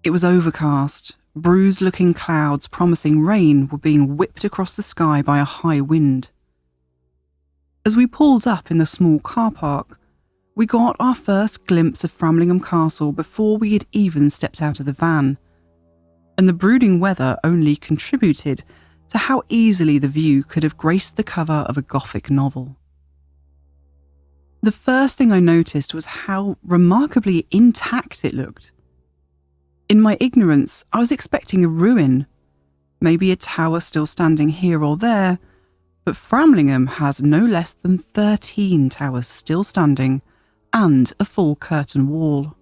It was overcast, bruised-looking clouds promising rain were being whipped across the sky by a high wind. As we pulled up in the small car park, we got our first glimpse of Framlingham Castle before we had even stepped out of the van, and the brooding weather only contributed to how easily the view could have graced the cover of a Gothic novel. The first thing I noticed was how remarkably intact it looked. In my ignorance, I was expecting a ruin, maybe a tower still standing here or there, but Framlingham has no less than 13 towers still standing and a full curtain wall.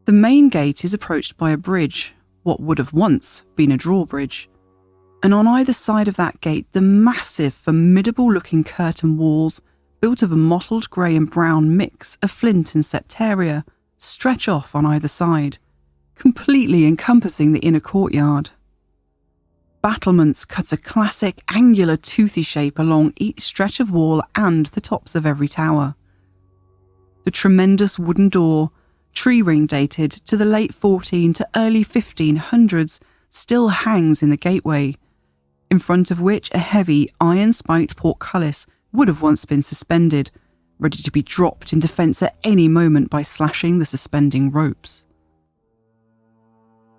The main gate is approached by a bridge, what would have once been a drawbridge, and on either side of that gate the massive, formidable-looking curtain walls, built of a mottled grey and brown mix of flint and septaria, stretch off on either side, completely encompassing the inner courtyard. Battlements cut a classic angular toothy shape along each stretch of wall and the tops of every tower. The tremendous wooden door, tree-ring dated to the late 14 to early 1500s, still hangs in the gateway, in front of which a heavy iron-spiked portcullis would have once been suspended, ready to be dropped in defence at any moment by slashing the suspending ropes.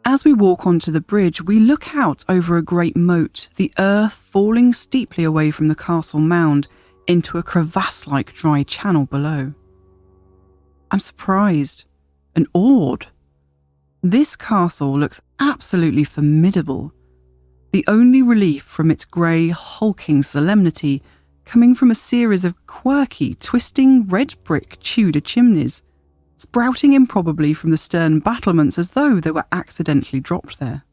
As we walk onto the bridge, we look out over a great moat, the earth falling steeply away from the castle mound into a crevasse-like dry channel below. I'm surprised and awed. This castle looks absolutely formidable, the only relief from its grey, hulking solemnity coming from a series of quirky, twisting red brick Tudor chimneys, sprouting improbably from the stern battlements as though they were accidentally dropped there.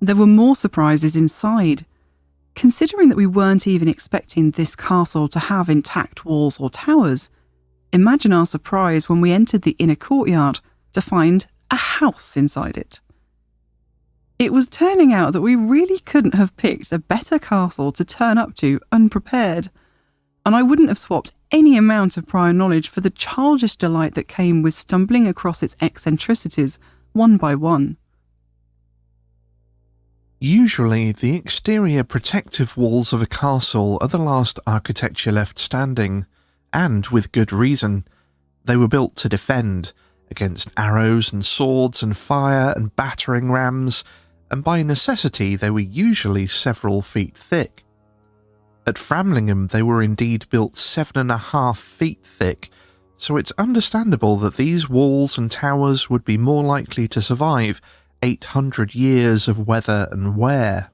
There were more surprises inside. Considering that we weren't even expecting this castle to have intact walls or towers, imagine our surprise when we entered the inner courtyard to find a house inside it. It was turning out that we really couldn't have picked a better castle to turn up to unprepared, and I wouldn't have swapped any amount of prior knowledge for the childish delight that came with stumbling across its eccentricities one by one. Usually, the exterior protective walls of a castle are the last architecture left standing, and with good reason. They were built to defend against arrows and swords and fire and battering rams, and by necessity they were usually several feet thick. At Framlingham, they were indeed built 7.5 feet thick, so it's understandable that these walls and towers would be more likely to survive 800 years of weather and wear.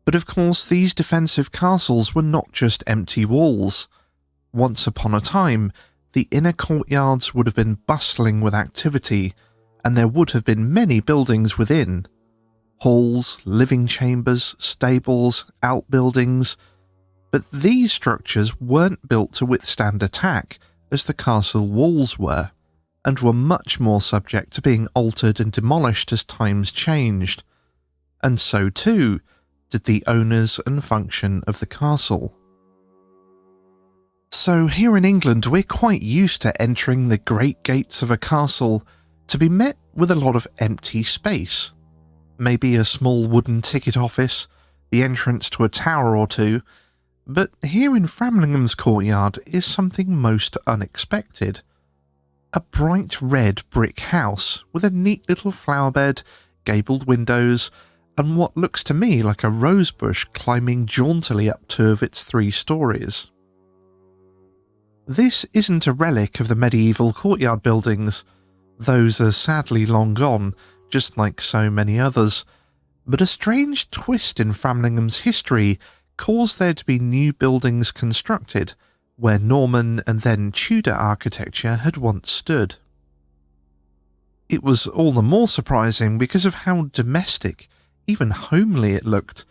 But of course, these defensive castles were not just empty walls. Once upon a time, the inner courtyards would have been bustling with activity, and there would have been many buildings within. Halls, living chambers, stables, outbuildings. But these structures weren't built to withstand attack as the castle walls were, and were much more subject to being altered and demolished as times changed. And so too did the owners and function of the castle. So here in England, we're quite used to entering the great gates of a castle to be met with a lot of empty space. Maybe a small wooden ticket office, the entrance to a tower or two, but here in Framlingham's courtyard is something most unexpected. A bright red brick house with a neat little flower bed, gabled windows, and what looks to me like a rosebush climbing jauntily up 2 of its 3 stories. This isn't a relic of the medieval courtyard buildings. Those are sadly long gone, just like so many others, but a strange twist in Framlingham's history caused there to be new buildings constructed where Norman and then Tudor architecture had once stood. It was all the more surprising because of how domestic, even homely it looked,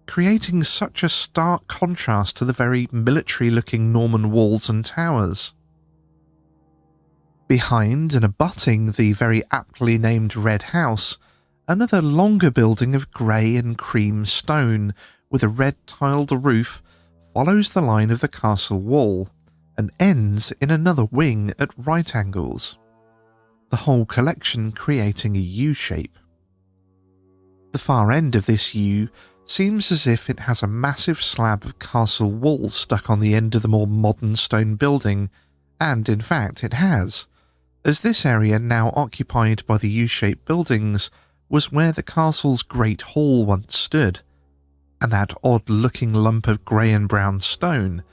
creating such a stark contrast to the very military-looking Norman walls and towers. Behind and abutting the very aptly named Red House, another longer building of grey and cream stone with a red tiled roof follows the line of the castle wall and ends in another wing at right angles, the whole collection creating a U shape. The far end of this U seems as if it has a massive slab of castle wall stuck on the end of the more modern stone building, and in fact it has, as this area now occupied by the U-shaped buildings was where the castle's great hall once stood, and that odd-looking lump of grey and brown stone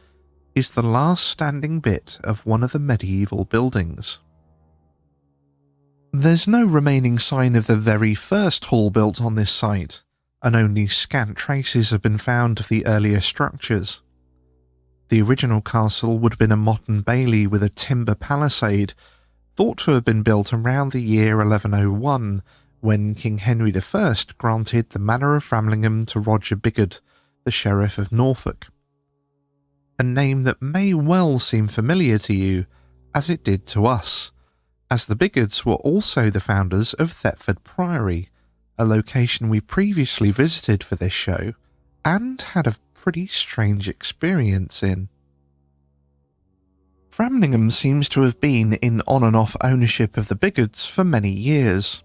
is the last standing bit of one of the medieval buildings. There's no remaining sign of the very first hall built on this site, and only scant traces have been found of the earlier structures. The original castle would have been a modern bailey with a timber palisade, thought to have been built around the year 1101, when King Henry I granted the Manor of Framlingham to Roger Bigod, the Sheriff of Norfolk. A name that may well seem familiar to you, as it did to us, as the Bigods were also the founders of Thetford Priory, a location we previously visited for this show, and had a pretty strange experience in. Framlingham seems to have been in on and off ownership of the Bigods for many years.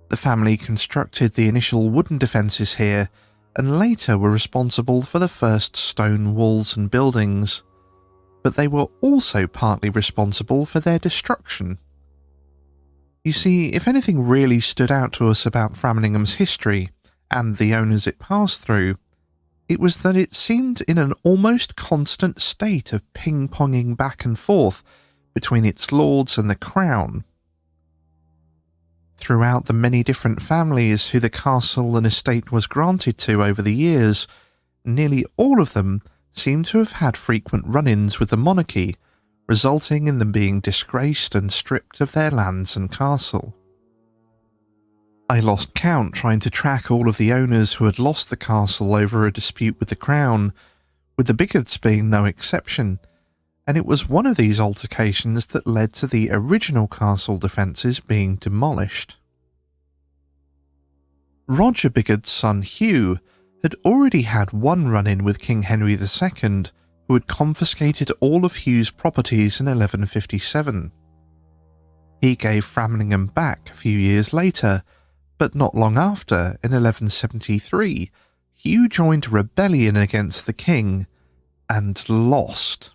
The family constructed the initial wooden defences here, and later were responsible for the first stone walls and buildings, but they were also partly responsible for their destruction. You see, if anything really stood out to us about Framlingham's history, and the owners it passed through, it was that it seemed in an almost constant state of ping-ponging back and forth between its lords and the crown. Throughout the many different families who the castle and estate was granted to over the years, nearly all of them seem to have had frequent run-ins with the monarchy, resulting in them being disgraced and stripped of their lands and castle. I lost count trying to track all of the owners who had lost the castle over a dispute with the crown, with the Bigods being no exception, and it was one of these altercations that led to the original castle defences being demolished. Roger Bigod's son Hugh had already had one run-in with King Henry II, who had confiscated all of Hugh's properties in 1157. He gave Framlingham back a few years later, but not long after, in 1173, Hugh joined a rebellion against the king, and lost.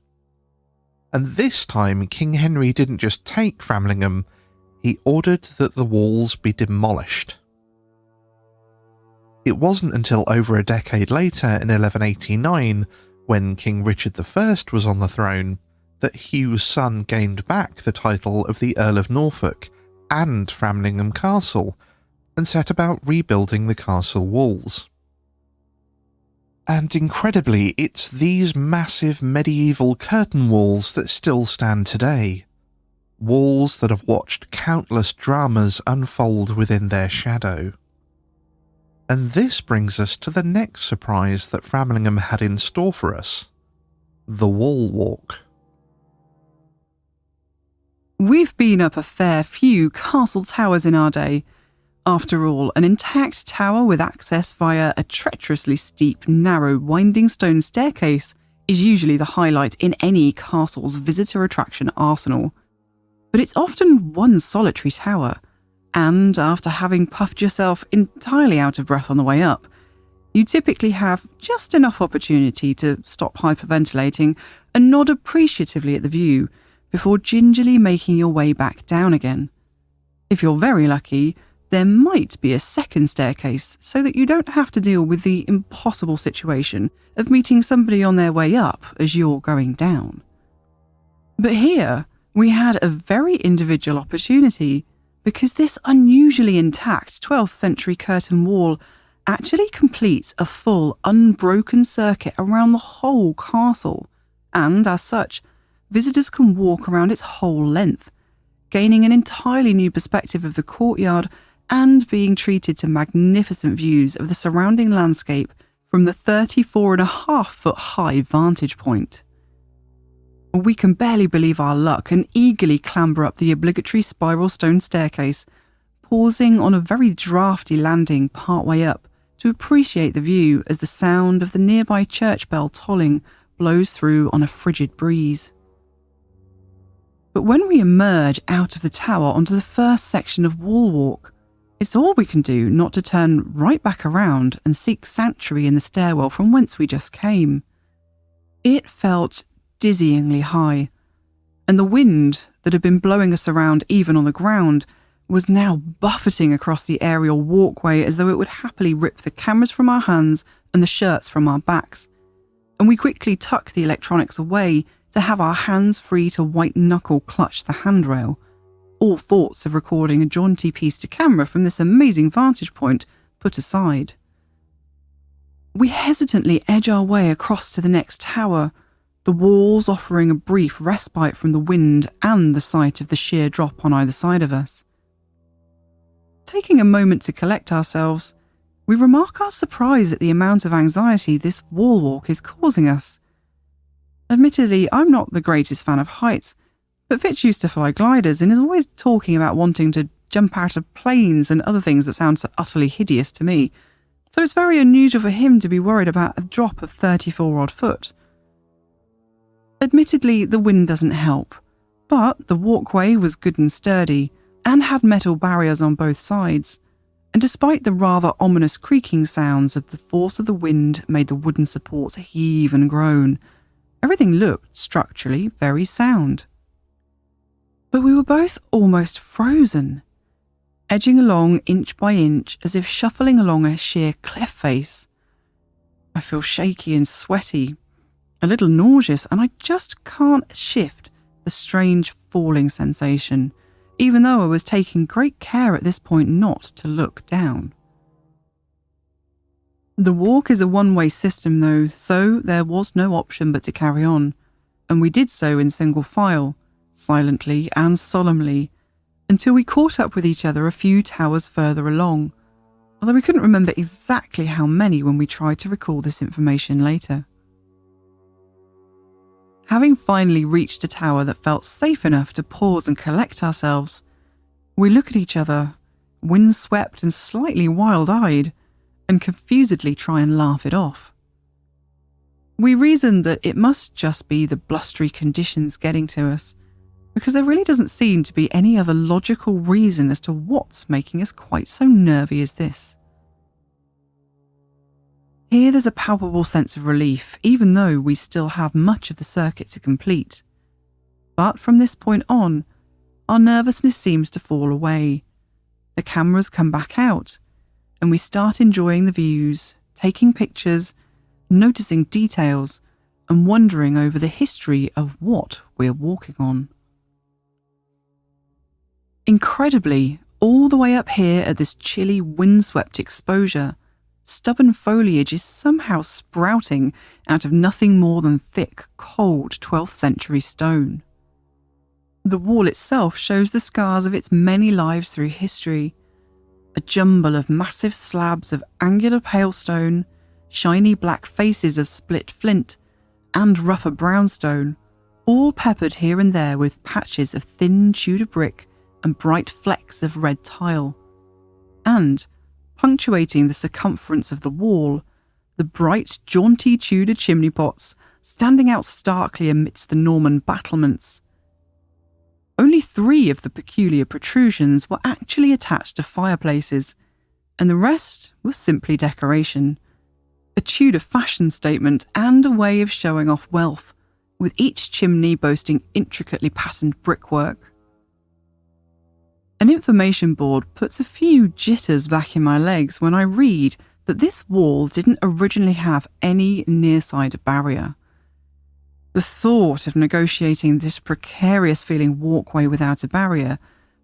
And this time King Henry didn't just take Framlingham, he ordered that the walls be demolished. It wasn't until over a decade later in 1189, when King Richard I was on the throne, that Hugh's son gained back the title of the Earl of Norfolk and Framlingham Castle, and set about rebuilding the castle walls. And incredibly, it's these massive medieval curtain walls that still stand today. Walls that have watched countless dramas unfold within their shadow. And this brings us to the next surprise that Framlingham had in store for us: the Wall Walk. We've been up a fair few castle towers in our day. After all, an intact tower with access via a treacherously steep, narrow, winding stone staircase is usually the highlight in any castle's visitor attraction arsenal. But it's often one solitary tower, and after having puffed yourself entirely out of breath on the way up, you typically have just enough opportunity to stop hyperventilating and nod appreciatively at the view before gingerly making your way back down again. If you're very lucky, there might be a second staircase so that you don't have to deal with the impossible situation of meeting somebody on their way up as you're going down. But here, we had a very individual opportunity, because this unusually intact 12th century curtain wall actually completes a full, unbroken circuit around the whole castle, and as such, visitors can walk around its whole length, gaining an entirely new perspective of the courtyard and being treated to magnificent views of the surrounding landscape from the 34.5-foot high vantage point. We can barely believe our luck and eagerly clamber up the obligatory spiral stone staircase, pausing on a very draughty landing partway up to appreciate the view as the sound of the nearby church bell tolling blows through on a frigid breeze. But when we emerge out of the tower onto the first section of Wall Walk, it's all we can do not to turn right back around and seek sanctuary in the stairwell from whence we just came. It felt dizzyingly high, and the wind that had been blowing us around even on the ground was now buffeting across the aerial walkway as though it would happily rip the cameras from our hands and the shirts from our backs, and we quickly tucked the electronics away to have our hands free to white-knuckle clutch the handrail, all thoughts of recording a jaunty piece to camera from this amazing vantage point put aside. We hesitantly edge our way across to the next tower, the walls offering a brief respite from the wind and the sight of the sheer drop on either side of us. Taking a moment to collect ourselves, we remark our surprise at the amount of anxiety this wall walk is causing us. Admittedly, I'm not the greatest fan of heights, but Fitz used to fly gliders and is always talking about wanting to jump out of planes and other things that sound so utterly hideous to me, so it's very unusual for him to be worried about a drop of 34-odd foot. Admittedly, the wind doesn't help, but the walkway was good and sturdy and had metal barriers on both sides, and despite the rather ominous creaking sounds as the force of the wind made the wooden supports heave and groan, everything looked structurally very sound. But we were both almost frozen, edging along inch by inch as if shuffling along a sheer cliff face. I feel shaky and sweaty, a little nauseous, and I just can't shift the strange falling sensation, even though I was taking great care at this point not to look down. The walk is a one-way system though, so there was no option but to carry on, and we did so in single file, silently and solemnly, until we caught up with each other a few towers further along, although we couldn't remember exactly how many when we tried to recall this information later. Having finally reached a tower that felt safe enough to pause and collect ourselves, we look at each other, windswept and slightly wild-eyed, and confusedly try and laugh it off. We reasoned that it must just be the blustery conditions getting to us, because there really doesn't seem to be any other logical reason as to what's making us quite so nervy as this. Here there's a palpable sense of relief, even though we still have much of the circuit to complete. But from this point on, our nervousness seems to fall away. The cameras come back out, and we start enjoying the views, taking pictures, noticing details, and wondering over the history of what we're walking on. Incredibly, all the way up here at this chilly, windswept exposure, stubborn foliage is somehow sprouting out of nothing more than thick, cold 12th century stone. The wall itself shows the scars of its many lives through history, a jumble of massive slabs of angular pale stone, shiny black faces of split flint, and rougher brownstone, all peppered here and there with patches of thin Tudor brick and bright flecks of red tile. And, punctuating the circumference of the wall, the bright, jaunty Tudor chimney pots standing out starkly amidst the Norman battlements. Only 3 of the peculiar protrusions were actually attached to fireplaces, and the rest was simply decoration, a Tudor fashion statement and a way of showing off wealth, with each chimney boasting intricately patterned brickwork. An information board puts a few jitters back in my legs when I read that this wall didn't originally have any near-side barrier. The thought of negotiating this precarious-feeling walkway without a barrier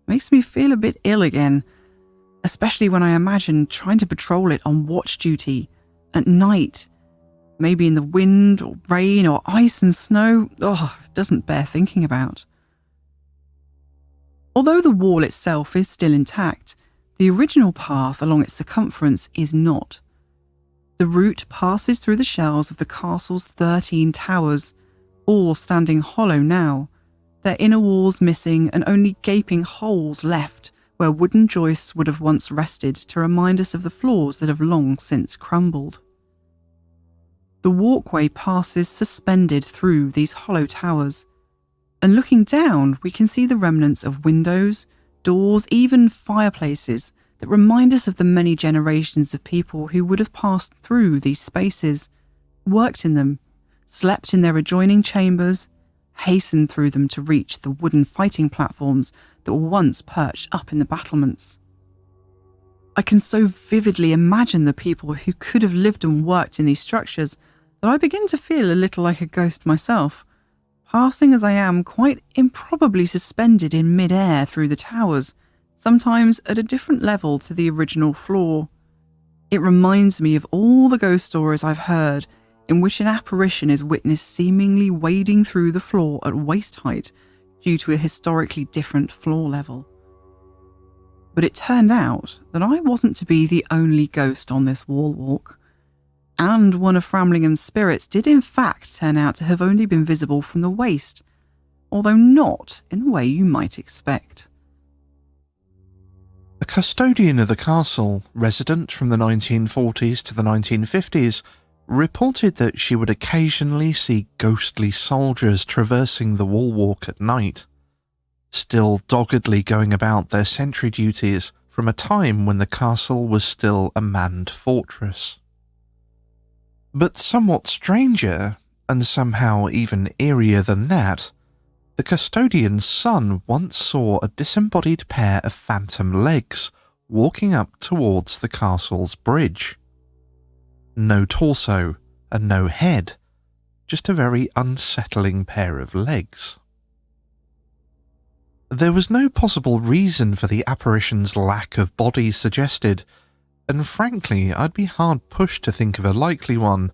makes me feel a bit ill again, especially when I imagine trying to patrol it on watch duty, at night, maybe in the wind or rain or ice and snow. It doesn't bear thinking about. Although the wall itself is still intact, the original path along its circumference is not. The route passes through the shells of the castle's 13 towers, all standing hollow now, their inner walls missing and only gaping holes left where wooden joists would have once rested to remind us of the floors that have long since crumbled. The walkway passes suspended through these hollow towers, and looking down we can see the remnants of windows, doors, even fireplaces that remind us of the many generations of people who would have passed through these spaces, worked in them, slept in their adjoining chambers, hastened through them to reach the wooden fighting platforms that were once perched up in the battlements. I can so vividly imagine the people who could have lived and worked in these structures that I begin to feel a little like a ghost myself, passing as I am quite improbably suspended in mid-air through the towers, sometimes at a different level to the original floor. It reminds me of all the ghost stories I've heard in which an apparition is witnessed seemingly wading through the floor at waist height due to a historically different floor level. But it turned out that I wasn't to be the only ghost on this wall walk, and one of Framlingham's spirits did in fact turn out to have only been visible from the waist, although not in the way you might expect. A custodian of the castle, resident from the 1940s to the 1950s, reported that she would occasionally see ghostly soldiers traversing the wall walk at night, still doggedly going about their sentry duties from a time when the castle was still a manned fortress. But somewhat stranger, and somehow even eerier than that, the custodian's son once saw a disembodied pair of phantom legs walking up towards the castle's bridge. No torso and no head, just a very unsettling pair of legs. There was no possible reason for the apparition's lack of body suggested, and frankly I'd be hard pushed to think of a likely one,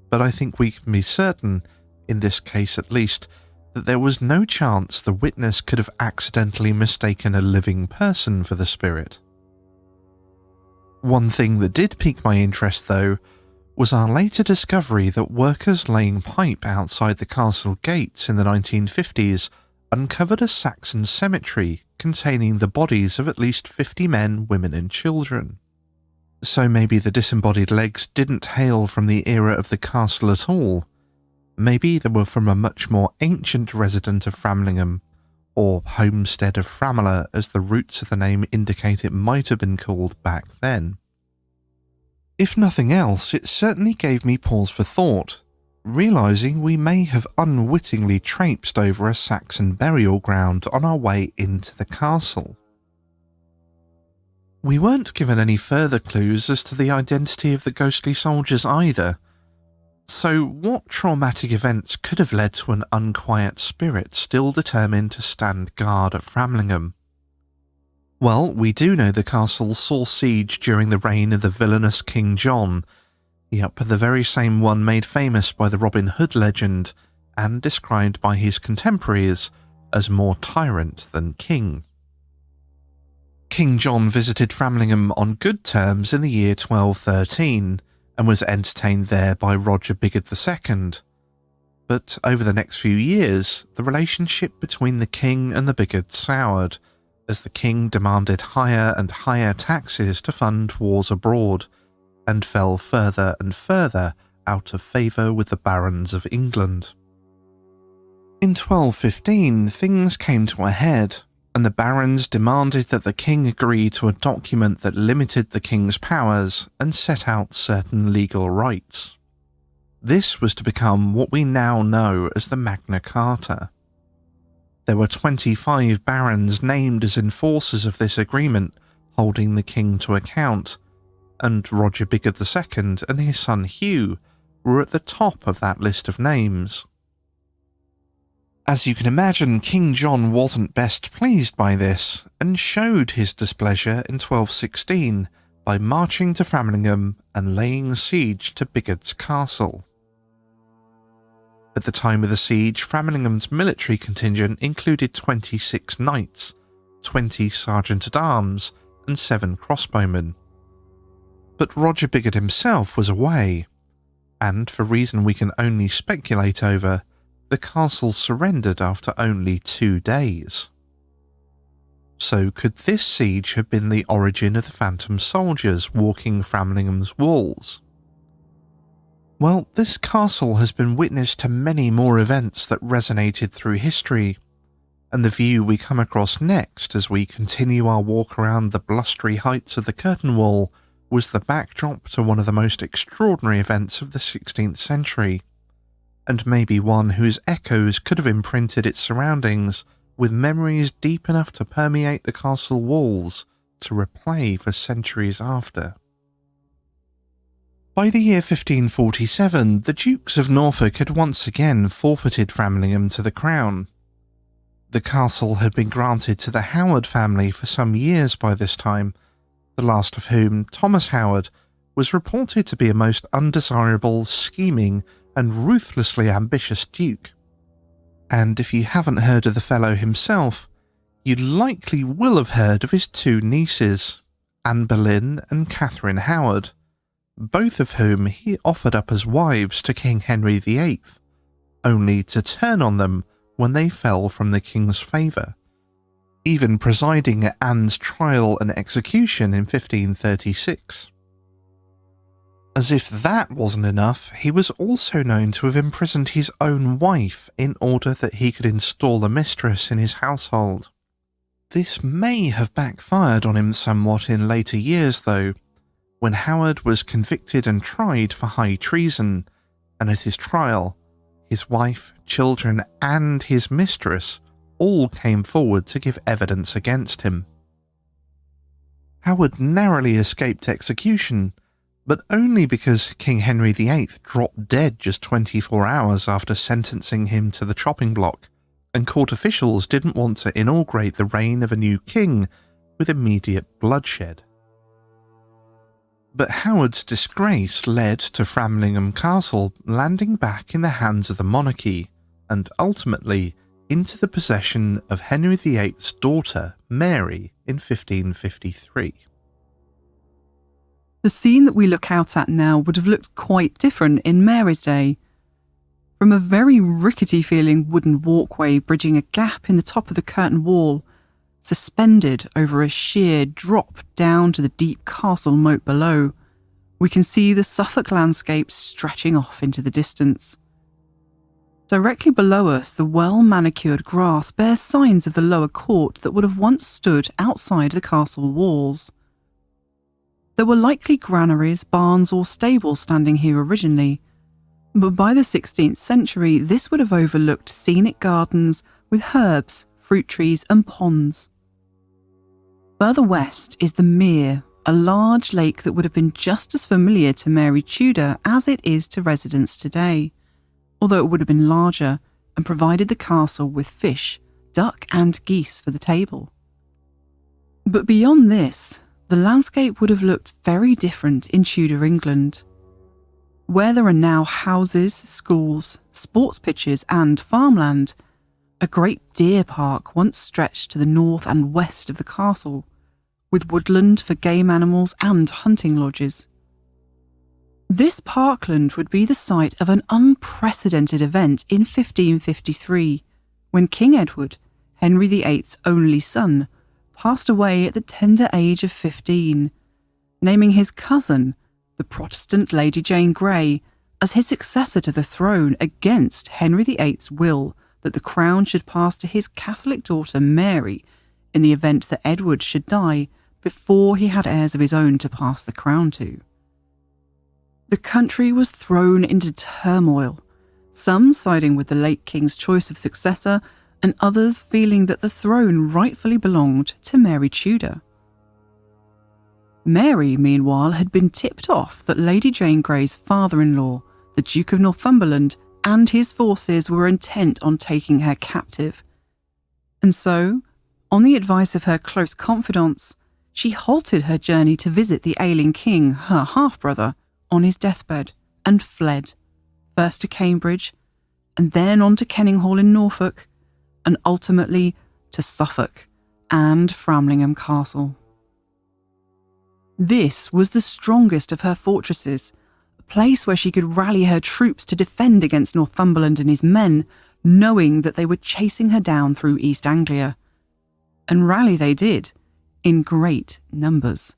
but I think we can be certain, in this case at least, that there was no chance the witness could have accidentally mistaken a living person for the spirit. One thing that did pique my interest, though, was our later discovery that workers laying pipe outside the castle gates in the 1950s uncovered a Saxon cemetery containing the bodies of at least 50 men, women and children. So maybe the disembodied legs didn't hail from the era of the castle at all. Maybe they were from a much more ancient resident of Framlingham, or homestead of Framila as the roots of the name indicate it might have been called back then. If nothing else, it certainly gave me pause for thought, realising we may have unwittingly traipsed over a Saxon burial ground on our way into the castle. We weren't given any further clues as to the identity of the ghostly soldiers either. So what traumatic events could have led to an unquiet spirit still determined to stand guard at Framlingham? Well, we do know the castle saw siege during the reign of the villainous King John, yep, the very same one made famous by the Robin Hood legend and described by his contemporaries as more tyrant than king. King John visited Framlingham on good terms in the year 1213 and was entertained there by Roger Bigod II. But over the next few years, the relationship between the king and the Bigods soured, as the king demanded higher and higher taxes to fund wars abroad, and fell further and further out of favour with the barons of England. In 1215, things came to a head, and the barons demanded that the king agree to a document that limited the king's powers and set out certain legal rights. This was to become what we now know as the Magna Carta. There were 25 barons named as enforcers of this agreement, holding the king to account, and Roger Bigod II and his son Hugh were at the top of that list of names. As you can imagine, King John wasn't best pleased by this, and showed his displeasure in 1216 by marching to Framlingham and laying siege to Bigod's castle. At the time of the siege, Framlingham's military contingent included 26 knights, 20 sergeant-at-arms, and 7 crossbowmen. But Roger Bigod himself was away, and for reason we can only speculate over, the castle surrendered after only 2 days. So could this siege have been the origin of the phantom soldiers walking Framlingham's walls? Well, this castle has been witness to many more events that resonated through history, and the view we come across next as we continue our walk around the blustery heights of the curtain wall was the backdrop to one of the most extraordinary events of the 16th century, and maybe one whose echoes could have imprinted its surroundings with memories deep enough to permeate the castle walls to replay for centuries after. By the year 1547, the Dukes of Norfolk had once again forfeited Framlingham to the crown. The castle had been granted to the Howard family for some years by this time, the last of whom, Thomas Howard, was reported to be a most undesirable, scheming, and ruthlessly ambitious duke. And if you haven't heard of the fellow himself, you likely will have heard of his 2 nieces, Anne Boleyn and Catherine Howard, both of whom he offered up as wives to King Henry VIII, only to turn on them when they fell from the king's favour, even presiding at Anne's trial and execution in 1536. As if that wasn't enough, he was also known to have imprisoned his own wife in order that he could install a mistress in his household. This may have backfired on him somewhat in later years though, when Howard was convicted and tried for high treason, and at his trial, his wife, children, and his mistress all came forward to give evidence against him. Howard narrowly escaped execution, but only because King Henry VIII dropped dead just 24 hours after sentencing him to the chopping block, and court officials didn't want to inaugurate the reign of a new king with immediate bloodshed. But Howard's disgrace led to Framlingham Castle landing back in the hands of the monarchy, and ultimately into the possession of Henry VIII's daughter, Mary, in 1553. The scene that we look out at now would have looked quite different in Mary's day. From a very rickety feeling wooden walkway bridging a gap in the top of the curtain wall, suspended over a sheer drop down to the deep castle moat below, we can see the Suffolk landscape stretching off into the distance. Directly below us, the well-manicured grass bears signs of the lower court that would have once stood outside the castle walls. There were likely granaries, barns or stables standing here originally, but by the 16th century this would have overlooked scenic gardens with herbs, fruit trees and ponds. Further west is the Mere, a large lake that would have been just as familiar to Mary Tudor as it is to residents today, although it would have been larger and provided the castle with fish, duck and geese for the table. But beyond this, the landscape would have looked very different in Tudor England. Where there are now houses, schools, sports pitches and farmland, a great deer park once stretched to the north and west of the castle, with woodland for game animals and hunting lodges. This parkland would be the site of an unprecedented event in 1553, when King Edward, Henry VIII's only son, passed away at the tender age of 15, naming his cousin, the Protestant Lady Jane Grey, as his successor to the throne against Henry VIII's will that the crown should pass to his Catholic daughter Mary in the event that Edward should die before he had heirs of his own to pass the crown to. The country was thrown into turmoil, some siding with the late king's choice of successor and others feeling that the throne rightfully belonged to Mary Tudor. Mary, meanwhile, had been tipped off that Lady Jane Grey's father-in-law, the Duke of Northumberland, and his forces were intent on taking her captive. And so, on the advice of her close confidants, she halted her journey to visit the ailing king, her half-brother, on his deathbed, and fled, first to Cambridge, and then on to Kenninghall in Norfolk, and ultimately to Suffolk and Framlingham Castle. This was the strongest of her fortresses, a place where she could rally her troops to defend against Northumberland and his men, knowing that they were chasing her down through East Anglia. And rally they did, in great numbers.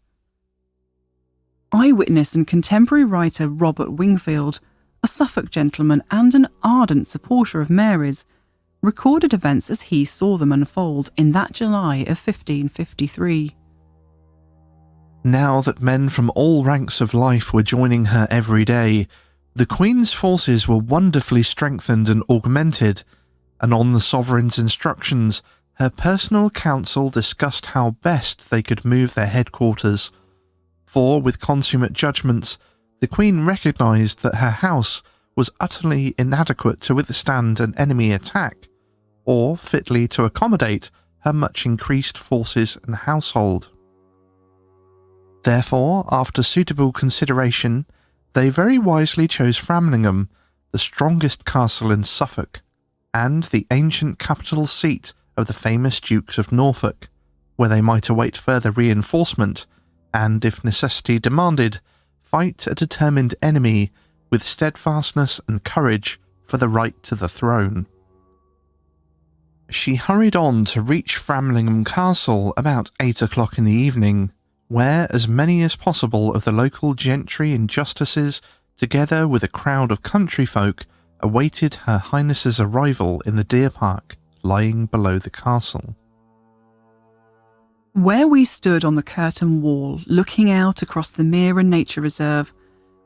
Eyewitness and contemporary writer Robert Wingfield, a Suffolk gentleman and an ardent supporter of Mary's, recorded events as he saw them unfold in that July of 1553. Now that men from all ranks of life were joining her every day, the Queen's forces were wonderfully strengthened and augmented, and on the sovereign's instructions, her personal council discussed how best they could move their headquarters. For, with consummate judgments, the Queen recognised that her house was utterly inadequate to withstand an enemy attack, or fitly to accommodate her much increased forces and household. Therefore, after suitable consideration, they very wisely chose Framlingham, the strongest castle in Suffolk, and the ancient capital seat of the famous Dukes of Norfolk, where they might await further reinforcement, and, if necessity demanded, fight a determined enemy with steadfastness and courage for the right to the throne. She hurried on to reach Framlingham Castle about 8 o'clock in the evening, where as many as possible of the local gentry and justices, together with a crowd of country folk, awaited Her Highness's arrival in the deer park lying below the castle. Where we stood on the curtain wall, looking out across the Mere and Nature Reserve,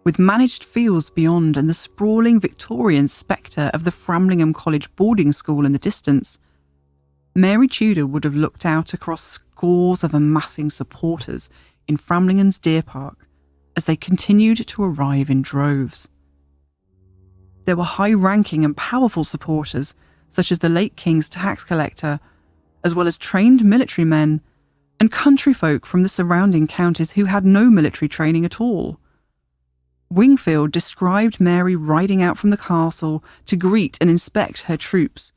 with managed fields beyond and the sprawling Victorian spectre of the Framlingham College boarding school in the distance, Mary Tudor would have looked out across scores of amassing supporters in Framlingham's deer park as they continued to arrive in droves. There were high-ranking and powerful supporters, such as the late King's tax collector, as well as trained military men and country folk from the surrounding counties who had no military training at all. Wingfield described Mary riding out from the castle to greet and inspect her troops,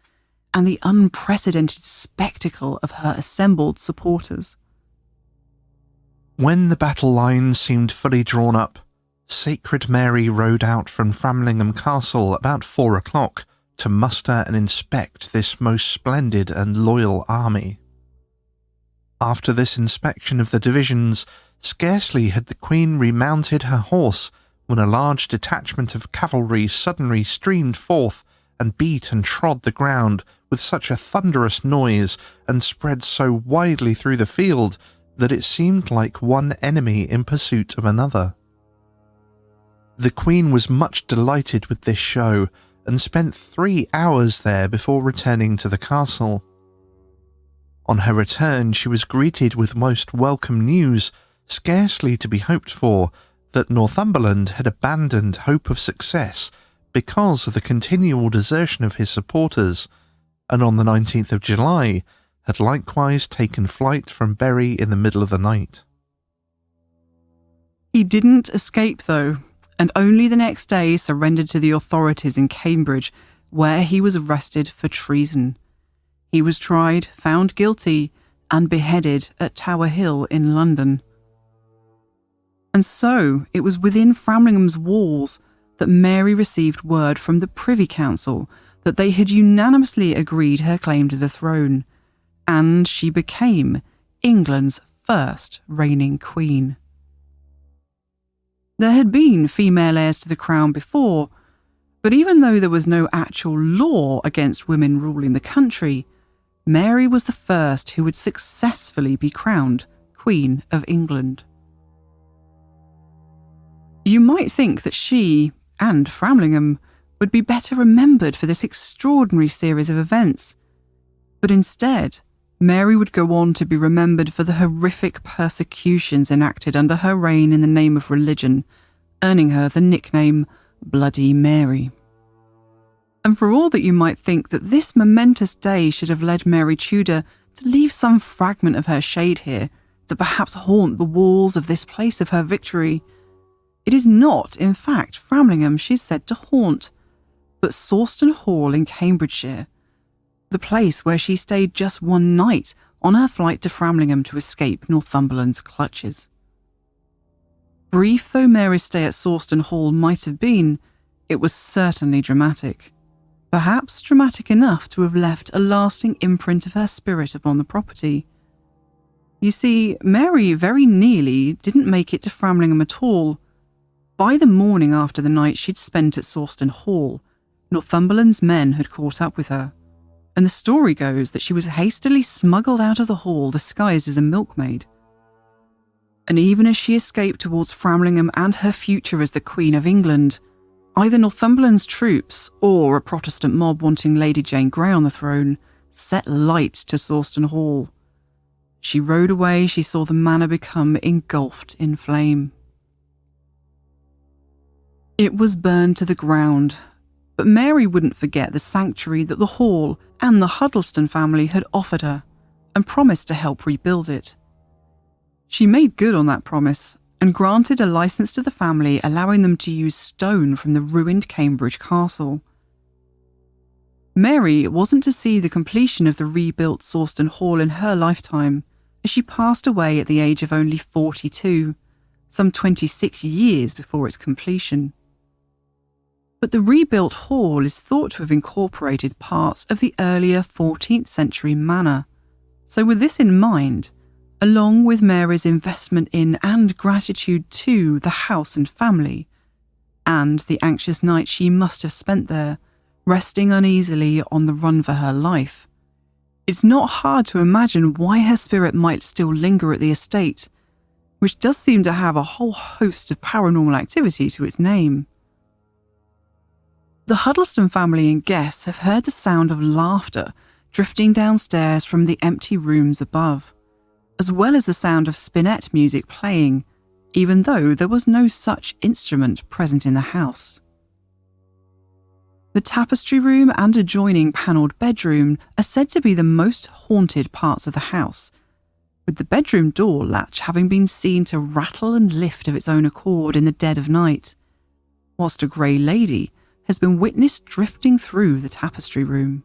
and the unprecedented spectacle of her assembled supporters. When the battle lines seemed fully drawn up, Sacred Mary rode out from Framlingham Castle about 4 o'clock to muster and inspect this most splendid and loyal army. After this inspection of the divisions, scarcely had the Queen remounted her horse when a large detachment of cavalry suddenly streamed forth and beat and trod the ground with such a thunderous noise and spread so widely through the field that it seemed like one enemy in pursuit of another. The Queen was much delighted with this show and spent 3 hours there before returning to the castle. On her return, she was greeted with most welcome news, scarcely to be hoped for, that Northumberland had abandoned hope of success because of the continual desertion of his supporters, and on the 19th of July had likewise taken flight from Bury in the middle of the night. He didn't escape, though, and only the next day surrendered to the authorities in Cambridge, where he was arrested for treason. He was tried, found guilty, and beheaded at Tower Hill in London. And so it was within Framlingham's walls that Mary received word from the Privy Council that they had unanimously agreed her claim to the throne, and she became England's first reigning queen. There had been female heirs to the crown before, but even though there was no actual law against women ruling the country, Mary was the first who would successfully be crowned Queen of England. You might think that she, and Framlingham, would be better remembered for this extraordinary series of events, but instead, Mary would go on to be remembered for the horrific persecutions enacted under her reign in the name of religion, earning her the nickname Bloody Mary. And for all that you might think that this momentous day should have led Mary Tudor to leave some fragment of her shade here, to perhaps haunt the walls of this place of her victory, it is not, in fact, Framlingham she's said to haunt, but Sawston Hall in Cambridgeshire, the place where she stayed just one night on her flight to Framlingham to escape Northumberland's clutches. Brief though Mary's stay at Sawston Hall might have been, it was certainly dramatic. Perhaps dramatic enough to have left a lasting imprint of her spirit upon the property. You see, Mary very nearly didn't make it to Framlingham at all. By the morning after the night she'd spent at Sawston Hall, Northumberland's men had caught up with her, and the story goes that she was hastily smuggled out of the hall disguised as a milkmaid. And even as she escaped towards Framlingham and her future as the Queen of England, either Northumberland's troops or a Protestant mob wanting Lady Jane Grey on the throne set light to Sawston Hall. She rode away, she saw the manor become engulfed in flame. It was burned to the ground, but Mary wouldn't forget the sanctuary that the Hall and the Huddleston family had offered her and promised to help rebuild it. She made good on that promise and granted a license to the family, allowing them to use stone from the ruined Cambridge castle. Mary wasn't to see the completion of the rebuilt Sawston Hall in her lifetime, as she passed away at the age of only 42, some 26 years before its completion. But the rebuilt hall is thought to have incorporated parts of the earlier 14th century manor, so with this in mind, along with Mary's investment in and gratitude to the house and family, and the anxious night she must have spent there, resting uneasily on the run for her life, it's not hard to imagine why her spirit might still linger at the estate, which does seem to have a whole host of paranormal activity to its name. The Huddleston family and guests have heard the sound of laughter drifting downstairs from the empty rooms above, as well as the sound of spinet music playing, even though there was no such instrument present in the house. The tapestry room and adjoining panelled bedroom are said to be the most haunted parts of the house, with the bedroom door latch having been seen to rattle and lift of its own accord in the dead of night, whilst a grey lady has been witnessed drifting through the tapestry room.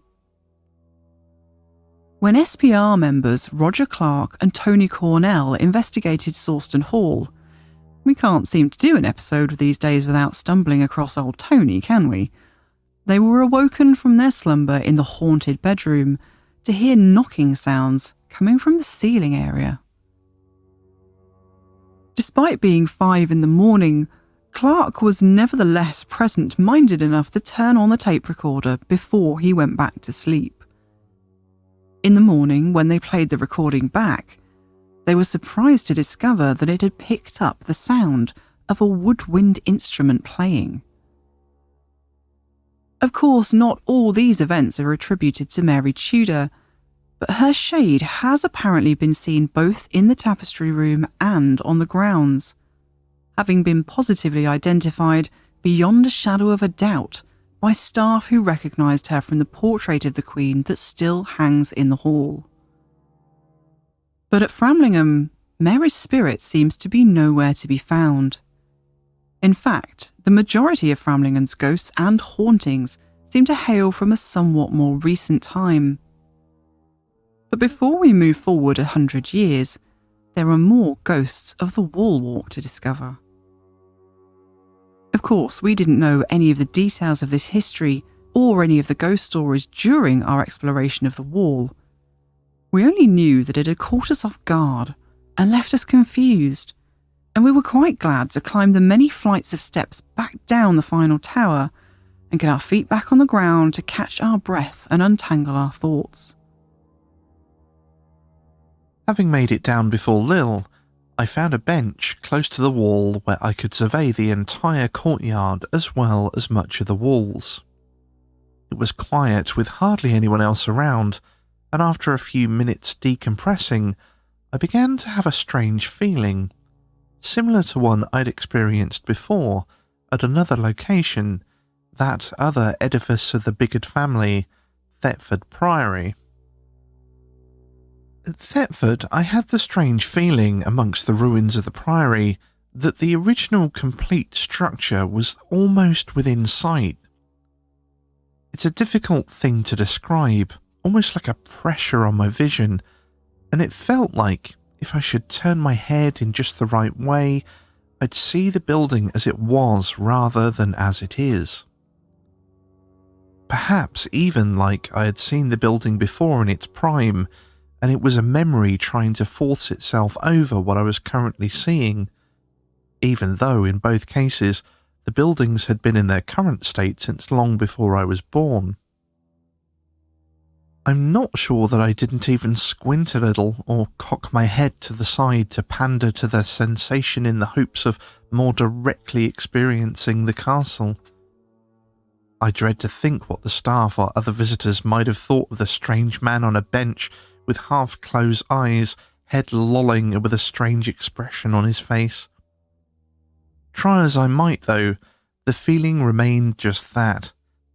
When SPR members Roger Clark and Tony Cornell investigated Sawston Hall, we can't seem to do an episode these days without stumbling across old Tony, can we? They were awoken from their slumber in the haunted bedroom to hear knocking sounds coming from the ceiling area. Despite being 5 in the morning, Clark was nevertheless present-minded enough to turn on the tape recorder before he went back to sleep. In the morning, when they played the recording back, they were surprised to discover that it had picked up the sound of a woodwind instrument playing. Of course, not all these events are attributed to Mary Tudor, but her shade has apparently been seen both in the tapestry room and on the grounds, having been positively identified beyond a shadow of a doubt by staff who recognised her from the portrait of the Queen that still hangs in the hall. But at Framlingham, Mary's spirit seems to be nowhere to be found. In fact, the majority of Framlingham's ghosts and hauntings seem to hail from a somewhat more recent time. But before we move forward 100 years, there are more ghosts of the Wall Walk to discover. Of course, we didn't know any of the details of this history or any of the ghost stories during our exploration of the wall. We only knew that it had caught us off guard and left us confused, and we were quite glad to climb the many flights of steps back down the final tower and get our feet back on the ground to catch our breath and untangle our thoughts. Having made it down before Lil, I found a bench close to the wall where I could survey the entire courtyard as well as much of the walls. It was quiet with hardly anyone else around, and after a few minutes decompressing, I began to have a strange feeling, similar to one I'd experienced before at another location, that other edifice of the Biggert family, Thetford Priory. At Thetford, I had the strange feeling amongst the ruins of the priory that the original complete structure was almost within sight. It's a difficult thing to describe, almost like a pressure on my vision, and it felt like if I should turn my head in just the right way, I'd see the building as it was rather than as it is. Perhaps even like I had seen the building before in its prime, and it was a memory trying to force itself over what I was currently seeing, even though in both cases the buildings had been in their current state since long before I was born. I'm not sure that I didn't even squint a little or cock my head to the side to pander to the sensation in the hopes of more directly experiencing the castle. I dread to think what the staff or other visitors might have thought of the strange man on a bench with half-closed eyes, head lolling and with a strange expression on his face. Try as I might, though, the feeling remained just that,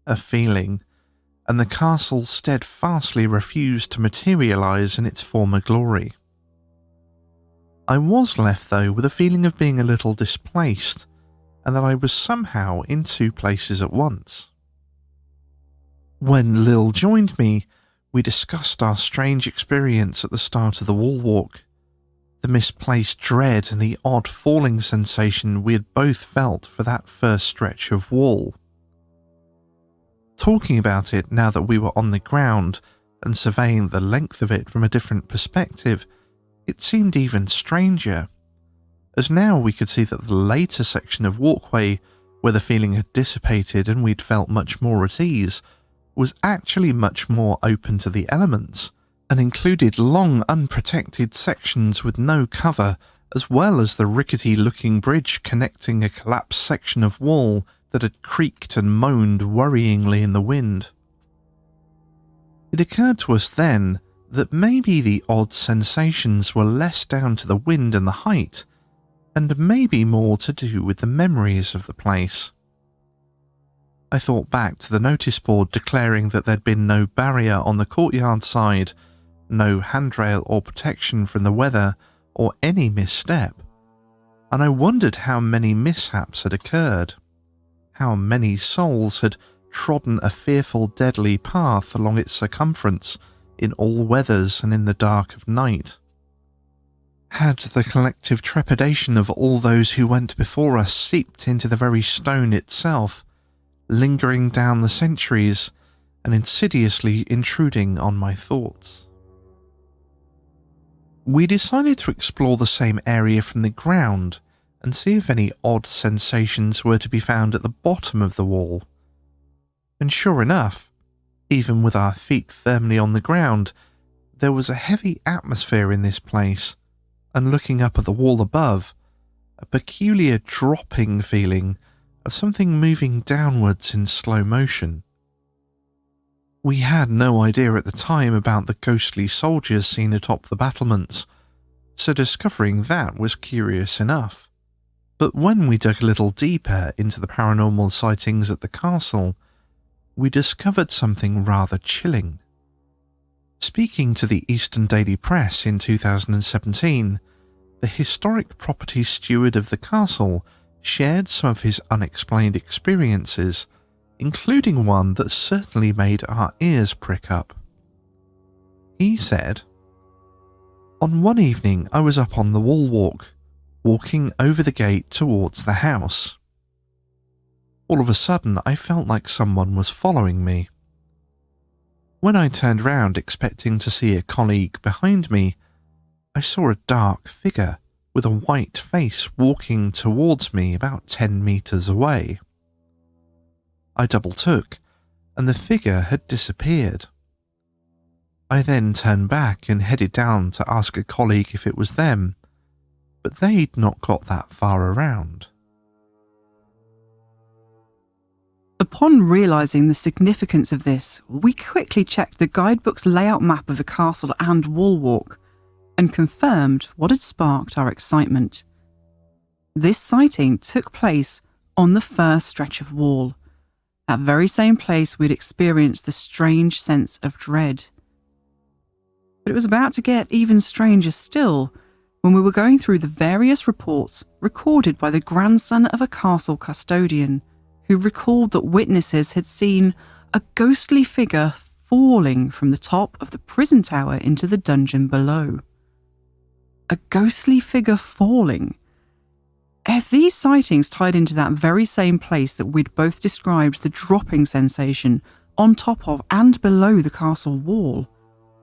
a feeling, and the castle steadfastly refused to materialise in its former glory. I was left, though, with a feeling of being a little displaced, and that I was somehow in two places at once. When Lil joined me, we discussed our strange experience at the start of the wall walk, the misplaced dread and the odd falling sensation we had both felt for that first stretch of wall. Talking about it now that we were on the ground and surveying the length of it from a different perspective, it seemed even stranger, as now we could see that the later section of walkway, where the feeling had dissipated and we'd felt much more at ease, was actually much more open to the elements, and included long unprotected sections with no cover, as well as the rickety-looking bridge connecting a collapsed section of wall that had creaked and moaned worryingly in the wind. It occurred to us then that maybe the odd sensations were less down to the wind and the height, and maybe more to do with the memories of the place. I thought back to the notice board declaring that there'd been no barrier on the courtyard side, no handrail or protection from the weather or any misstep, and I wondered how many mishaps had occurred, how many souls had trodden a fearful deadly path along its circumference in all weathers and in the dark of night. Had the collective trepidation of all those who went before us seeped into the very stone itself, lingering down the centuries and insidiously intruding on my thoughts? We decided to explore the same area from the ground and see if any odd sensations were to be found at the bottom of the wall. And sure enough, even with our feet firmly on the ground, there was a heavy atmosphere in this place, and looking up at the wall above, a peculiar dropping feeling of something moving downwards in slow motion. We had no idea at the time about the ghostly soldiers seen atop the battlements, so discovering that was curious enough. But when we dug a little deeper into the paranormal sightings at the castle, we discovered something rather chilling. Speaking to the Eastern Daily Press in 2017, the historic property steward of the castle shared some of his unexplained experiences, including one that certainly made our ears prick up. He said, "On one evening I was up on the wall walk, walking over the gate towards the house. All of a sudden I felt like someone was following me. When I turned round expecting to see a colleague behind me, I saw a dark figure with a white face walking towards me about 10 meters away. I double-took, and the figure had disappeared. I then turned back and headed down to ask a colleague if it was them, but they'd not got that far around." Upon realising the significance of this, we quickly checked the guidebook's layout map of the castle and wall walk, and confirmed what had sparked our excitement. This sighting took place on the first stretch of wall, that very same place we'd experienced the strange sense of dread. But it was about to get even stranger still when we were going through the various reports recorded by the grandson of a castle custodian, who recalled that witnesses had seen a ghostly figure falling from the top of the prison tower into the dungeon below. A ghostly figure falling. If these sightings tied into that very same place that we'd both described the dropping sensation on top of and below the castle wall,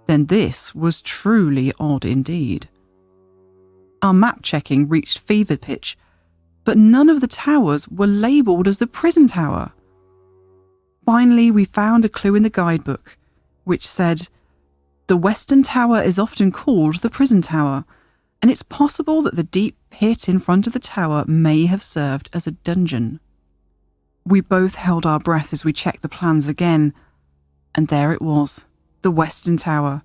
then this was truly odd indeed. Our map checking reached fever pitch, but none of the towers were labelled as the prison tower. Finally, we found a clue in the guidebook, which said, "The western tower is often called the prison tower, and it's possible that the deep pit in front of the tower may have served as a dungeon." We both held our breath as we checked the plans again, and there it was, the western tower,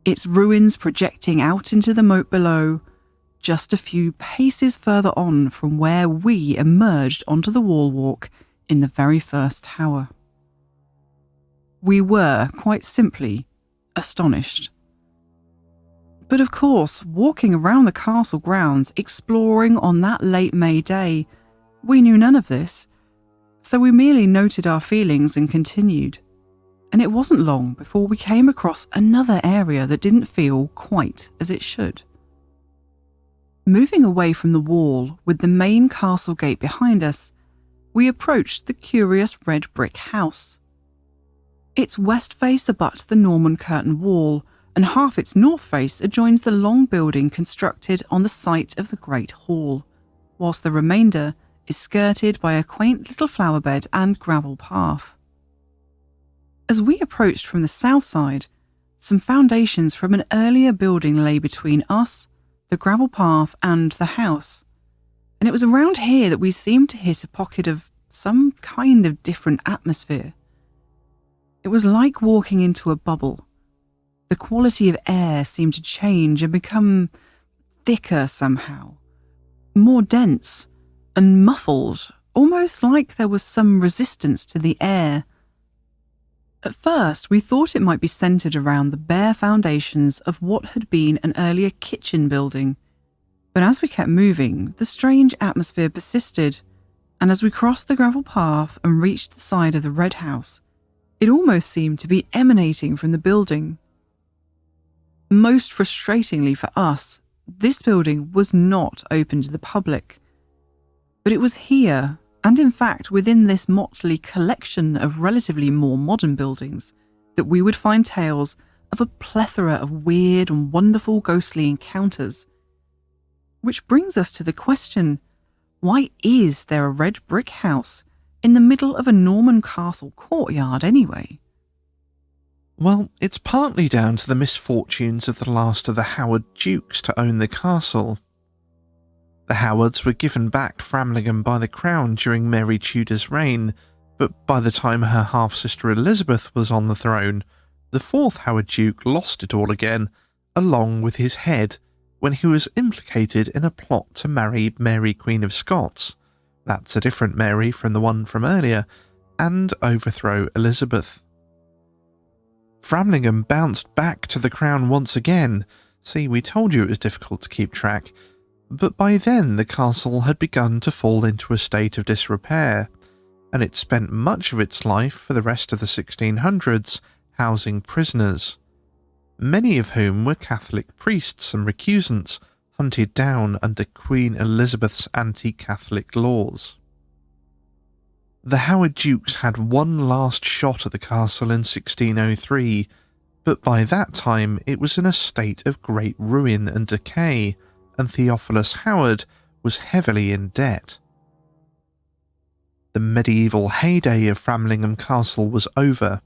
its ruins projecting out into the moat below, just a few paces further on from where we emerged onto the wall walk in the very first tower. We were, quite simply, astonished. But of course, walking around the castle grounds, exploring on that late May day, we knew none of this, so we merely noted our feelings and continued. And it wasn't long before we came across another area that didn't feel quite as it should. Moving away from the wall, with the main castle gate behind us, we approached the curious red brick house. Its west face abuts the Norman curtain wall, and half its north face adjoins the long building constructed on the site of the Great Hall, whilst the remainder is skirted by a quaint little flower bed and gravel path. As we approached from the south side, some foundations from an earlier building lay between us, the gravel path and the house, and it was around here that we seemed to hit a pocket of some kind of different atmosphere. It was like walking into a bubble. The quality of air seemed to change and become thicker somehow, more dense and muffled, almost like there was some resistance to the air. At first, we thought it might be centred around the bare foundations of what had been an earlier kitchen building, but as we kept moving, the strange atmosphere persisted, and as we crossed the gravel path and reached the side of the red house, it almost seemed to be emanating from the building. Most frustratingly for us, this building was not open to the public, but it was here, and in fact within this motley collection of relatively more modern buildings, that we would find tales of a plethora of weird and wonderful ghostly encounters. Which brings us to the question, why is there a red brick house in the middle of a Norman castle courtyard anyway? Well, it's partly down to the misfortunes of the last of the Howard dukes to own the castle. The Howards were given back Framlingham by the Crown during Mary Tudor's reign, but by the time her half-sister Elizabeth was on the throne, the fourth Howard Duke lost it all again, along with his head, when he was implicated in a plot to marry Mary Queen of Scots, that's a different Mary from the one from earlier, and overthrow Elizabeth. Framlingham bounced back to the crown once again. See, we told you it was difficult to keep track, but by then the castle had begun to fall into a state of disrepair, and it spent much of its life for the rest of the 1600s housing prisoners, many of whom were Catholic priests and recusants hunted down under Queen Elizabeth's anti-Catholic laws. The Howard Dukes had one last shot at the castle in 1603, but by that time it was in a state of great ruin and decay, and Theophilus Howard was heavily in debt. The medieval heyday of Framlingham Castle was over,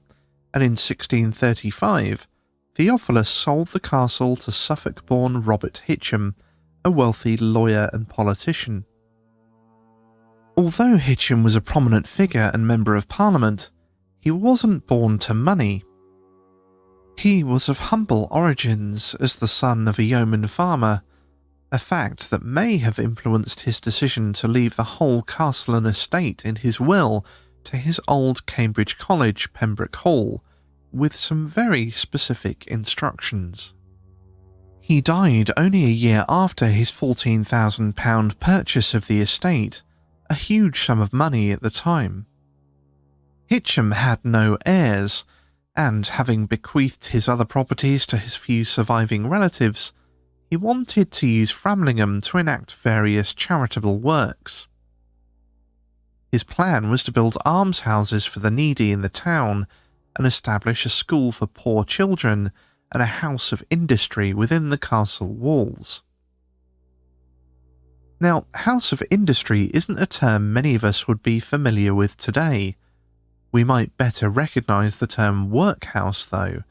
and in 1635, Theophilus sold the castle to Suffolk-born Robert Hitcham, a wealthy lawyer and politician. Although Hitcham was a prominent figure and member of Parliament, he wasn't born to money. He was of humble origins as the son of a yeoman farmer, a fact that may have influenced his decision to leave the whole castle and estate in his will to his old Cambridge College, Pembroke Hall, with some very specific instructions. He died only a year after his £14,000 purchase of the estate, a huge sum of money at the time. Hitcham had no heirs, and having bequeathed his other properties to his few surviving relatives, he wanted to use Framlingham to enact various charitable works. His plan was to build almshouses for the needy in the town and establish a school for poor children and a house of industry within the castle walls. Now, house of industry isn't a term many of us would be familiar with today. We might better recognise the term workhouse though,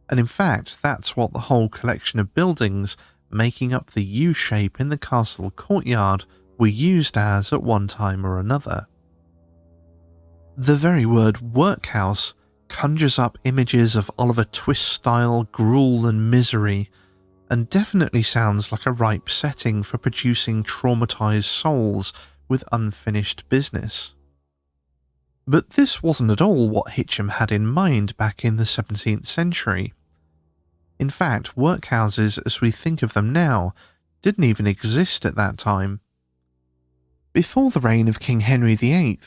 and in fact that's what the whole collection of buildings making up the U-shape in the castle courtyard were used as at one time or another. The very word workhouse conjures up images of Oliver Twist-style gruel and misery, and definitely sounds like a ripe setting for producing traumatised souls with unfinished business. But this wasn't at all what Hitcham had in mind back in the 17th century. In fact, workhouses as we think of them now didn't even exist at that time. Before the reign of King Henry VIII,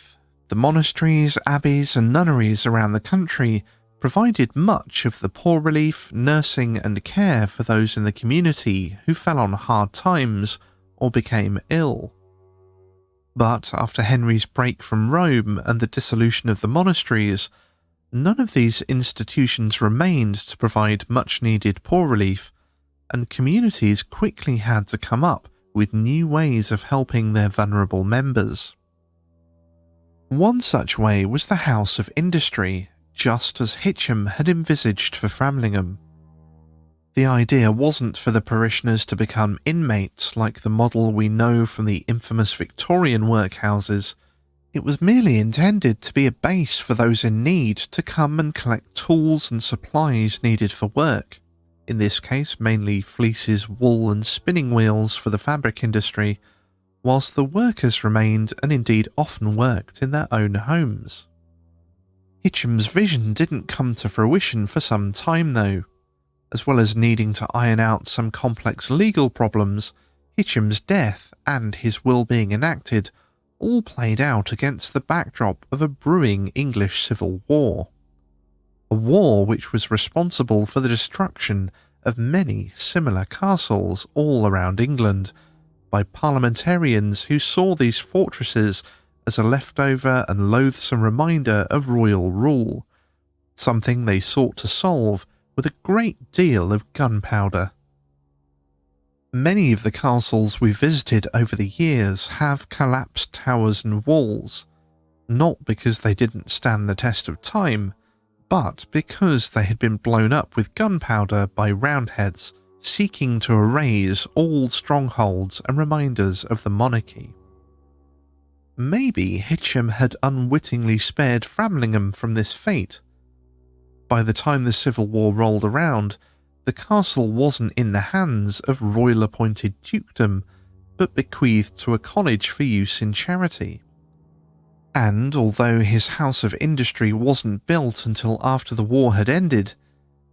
the monasteries, abbeys and nunneries around the country provided much of the poor relief, nursing and care for those in the community who fell on hard times or became ill. But after Henry's break from Rome and the dissolution of the monasteries, none of these institutions remained to provide much-needed poor relief, and communities quickly had to come up with new ways of helping their vulnerable members. One such way was the House of Industry, just as Hitcham had envisaged for Framlingham. The idea wasn't for the parishioners to become inmates like the model we know from the infamous Victorian workhouses. It was merely intended to be a base for those in need to come and collect tools and supplies needed for work, in this case mainly fleeces, wool and spinning wheels for the fabric industry, whilst the workers remained and indeed often worked in their own homes. Hitcham's vision didn't come to fruition for some time though. As well as needing to iron out some complex legal problems, Hitcham's death and his will being enacted all played out against the backdrop of a brewing English civil war. A war which was responsible for the destruction of many similar castles all around England by parliamentarians who saw these fortresses as a leftover and loathsome reminder of royal rule, something they sought to solve with a great deal of gunpowder. Many of the castles we visited over the years have collapsed towers and walls, not because they didn't stand the test of time, but because they had been blown up with gunpowder by Roundheads seeking to erase all strongholds and reminders of the monarchy. maybe Hitcham had unwittingly spared Framlingham from this fate. By the time the Civil War rolled around, the castle wasn't in the hands of royal-appointed dukedom, but bequeathed to a college for use in charity. And although his house of industry wasn't built until after the war had ended,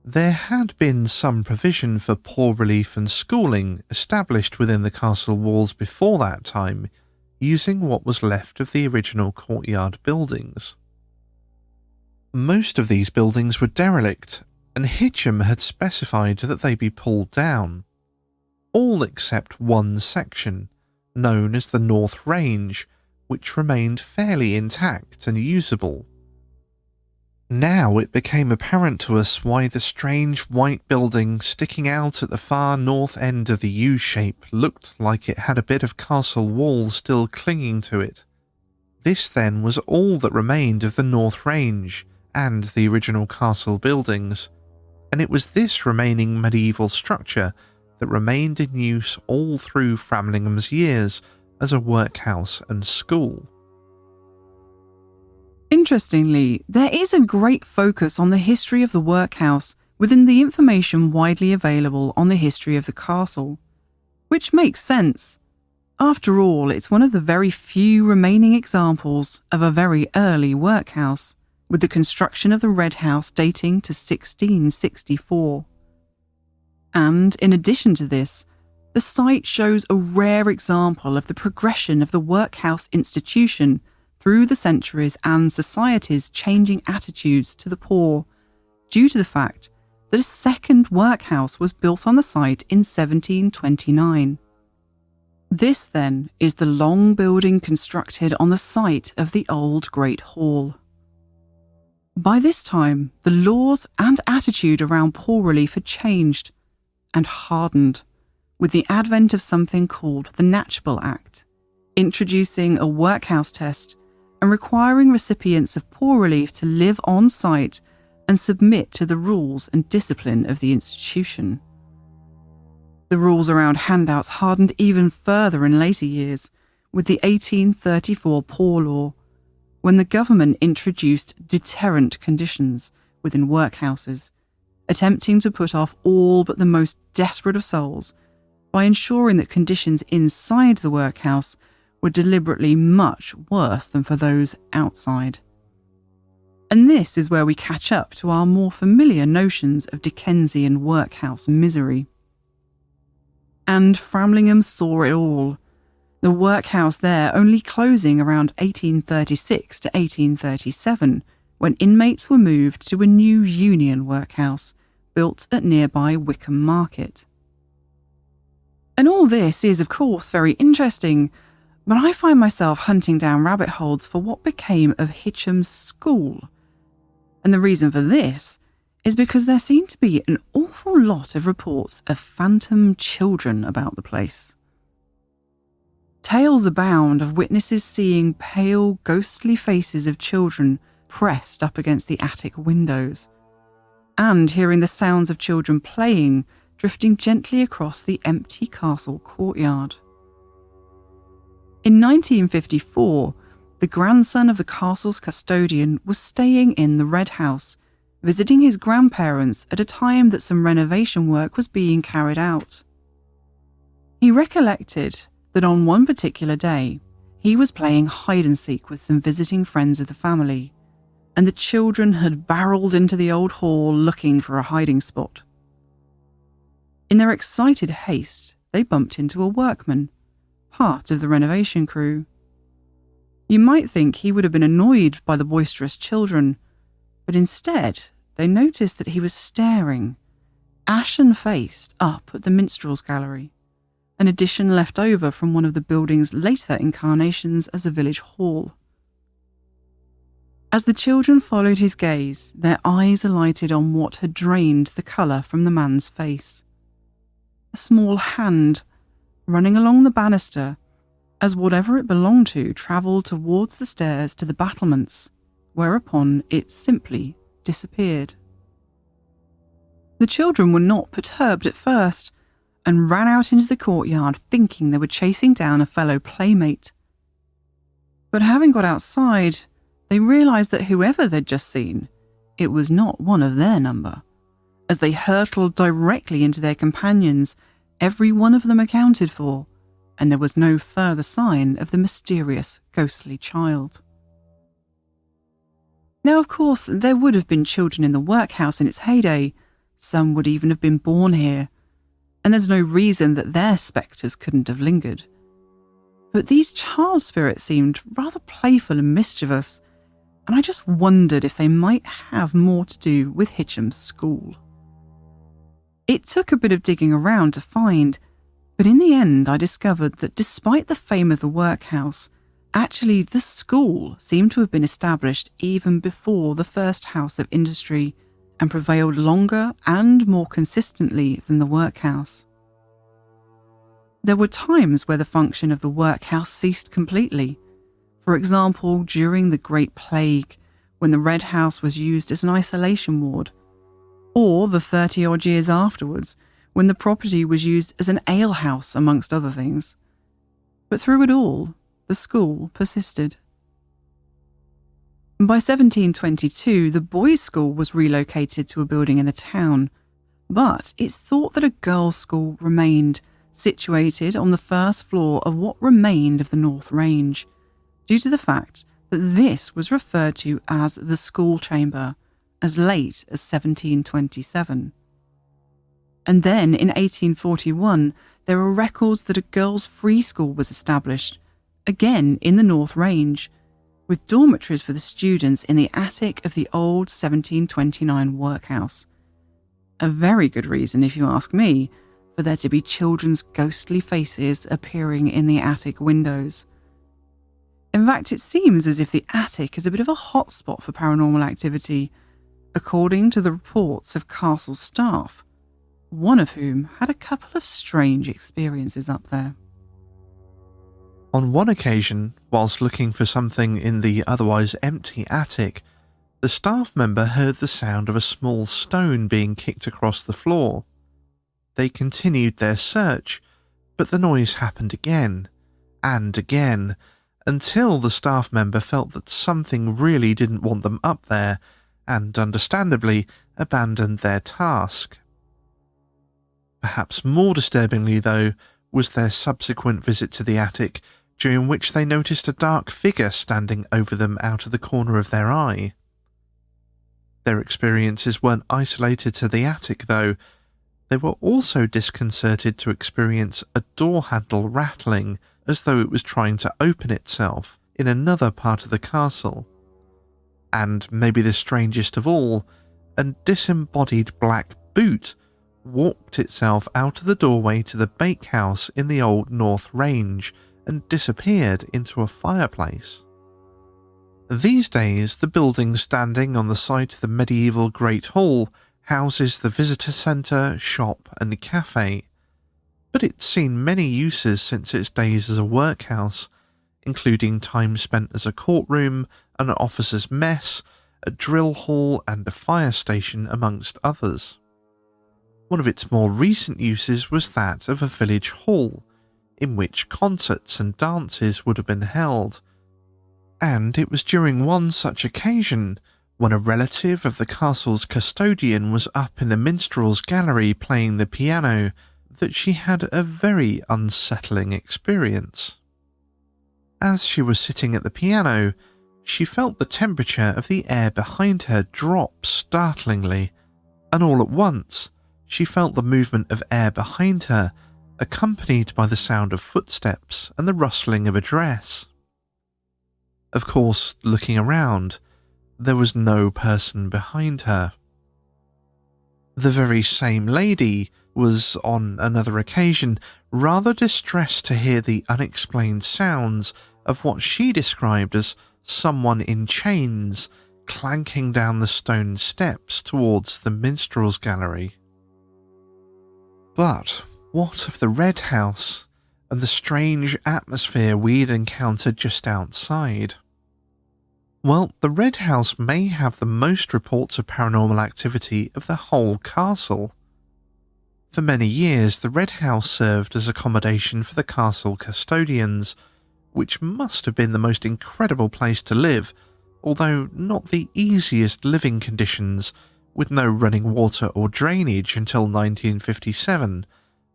there had been some provision for poor relief and schooling established within the castle walls before that time, using what was left of the original courtyard buildings. Most of these buildings were derelict, and Hitcham had specified that they be pulled down. All except one section, known as the North Range, which remained fairly intact and usable. Now it became apparent to us why the strange white building sticking out at the far north end of the U-shape looked like it had a bit of castle wall still clinging to it. This then was all that remained of the North Range and the original castle buildings, and it was this remaining medieval structure that remained in use all through Framlingham's years as a workhouse and school. Interestingly, there is a great focus on the history of the workhouse within the information widely available on the history of the castle, which makes sense. After all, it's one of the very few remaining examples of a very early workhouse, with the construction of the Red House dating to 1664. And in addition to this, the site shows a rare example of the progression of the workhouse institution through the centuries and society's changing attitudes to the poor, due to the fact that a second workhouse was built on the site in 1729. This, then, is the long building constructed on the site of the old Great Hall. By this time, the laws and attitude around poor relief had changed and hardened, with the advent of something called the Knatchbull Act, introducing a workhouse test and requiring recipients of poor relief to live on site and submit to the rules and discipline of the institution. The rules around handouts hardened even further in later years, with the 1834 Poor Law, when the government introduced deterrent conditions within workhouses, attempting to put off all but the most desperate of souls by ensuring that conditions inside the workhouse were deliberately much worse than for those outside. And this is where we catch up to our more familiar notions of Dickensian workhouse misery. And Framlingham saw it all, the workhouse there only closing around 1836 to 1837, when inmates were moved to a new Union workhouse built at nearby Wickham Market. And all this is, of course, very interesting, but I find myself hunting down rabbit holes for what became of Hitcham's school. And the reason for this is because there seem to be an awful lot of reports of phantom children about the place. Tales abound of witnesses seeing pale, ghostly faces of children pressed up against the attic windows, and hearing the sounds of children playing drifting gently across the empty castle courtyard. In 1954, the grandson of the castle's custodian was staying in the Red House, visiting his grandparents at a time that some renovation work was being carried out. He recollected that on one particular day, he was playing hide-and-seek with some visiting friends of the family, and the children had barreled into the old hall looking for a hiding spot. In their excited haste, they bumped into a workman, part of the renovation crew. You might think he would have been annoyed by the boisterous children, but instead they noticed that he was staring, ashen-faced, up at the minstrels' gallery, an addition left over from one of the building's later incarnations as a village hall. As the children followed his gaze, their eyes alighted on what had drained the colour from the man's face. A small hand, running along the banister, as whatever it belonged to travelled towards the stairs to the battlements, whereupon it simply disappeared. The children were not perturbed at first, and ran out into the courtyard thinking they were chasing down a fellow playmate. But having got outside, they realised that whoever they'd just seen, it was not one of their number. As they hurtled directly into their companions, every one of them accounted for, and there was no further sign of the mysterious, ghostly child. Now, of course, there would have been children in the workhouse in its heyday. Some would even have been born here, and there's no reason that their spectres couldn't have lingered. But these child spirits seemed rather playful and mischievous, and I just wondered if they might have more to do with Hitcham's school. It took a bit of digging around to find, but in the end I discovered that despite the fame of the workhouse, actually the school seemed to have been established even before the first house of industry and prevailed longer and more consistently than the workhouse. There were times where the function of the workhouse ceased completely. For example, during the Great Plague, when the Red House was used as an isolation ward, or the 30-odd years afterwards, when the property was used as an alehouse, amongst other things. But through it all, the school persisted. By 1722, the boys' school was relocated to a building in the town, but it's thought that a girls' school remained, situated on the first floor of what remained of the North Range, due to the fact that this was referred to as the school chamber as late as 1727. And then in 1841, there are records that a girls' free school was established, again in the North Range, with dormitories for the students in the attic of the old 1729 workhouse. A very good reason, if you ask me, for there to be children's ghostly faces appearing in the attic windows. In fact, it seems as if the attic is a bit of a hotspot for paranormal activity, according to the reports of castle staff, one of whom had a couple of strange experiences up there. On one occasion, whilst looking for something in the otherwise empty attic, the staff member heard the sound of a small stone being kicked across the floor. They continued their search, but the noise happened again, and again, until the staff member felt that something really didn't want them up there, and understandably abandoned their task. Perhaps more disturbingly, though, was their subsequent visit to the attic, during which they noticed a dark figure standing over them out of the corner of their eye. Their experiences weren't isolated to the attic, though. They were also disconcerted to experience a door handle rattling as though it was trying to open itself in another part of the castle. And maybe the strangest of all, a disembodied black boot walked itself out of the doorway to the bakehouse in the old North Range and disappeared into a fireplace. These days, the building standing on the site of the medieval Great Hall houses the visitor centre, shop and cafe, but it's seen many uses since its days as a workhouse, including time spent as a courtroom, an officer's mess, a drill hall and a fire station, amongst others. One of its more recent uses was that of a village hall, in which concerts and dances would have been held. And it was during one such occasion, when a relative of the castle's custodian was up in the minstrel's gallery playing the piano, that she had a very unsettling experience. As she was sitting at the piano, she felt the temperature of the air behind her drop startlingly, and all at once, she felt the movement of air behind her, accompanied by the sound of footsteps and the rustling of a dress. Of course, looking around, there was no person behind her. The very same lady was, on another occasion, rather distressed to hear the unexplained sounds of what she described as someone in chains clanking down the stone steps towards the minstrel's gallery. But what of the Red House and the strange atmosphere we'd encountered just outside? Well, the Red House may have the most reports of paranormal activity of the whole castle. For many years, the Red House served as accommodation for the castle custodians, which must have been the most incredible place to live, although not the easiest living conditions, with no running water or drainage until 1957,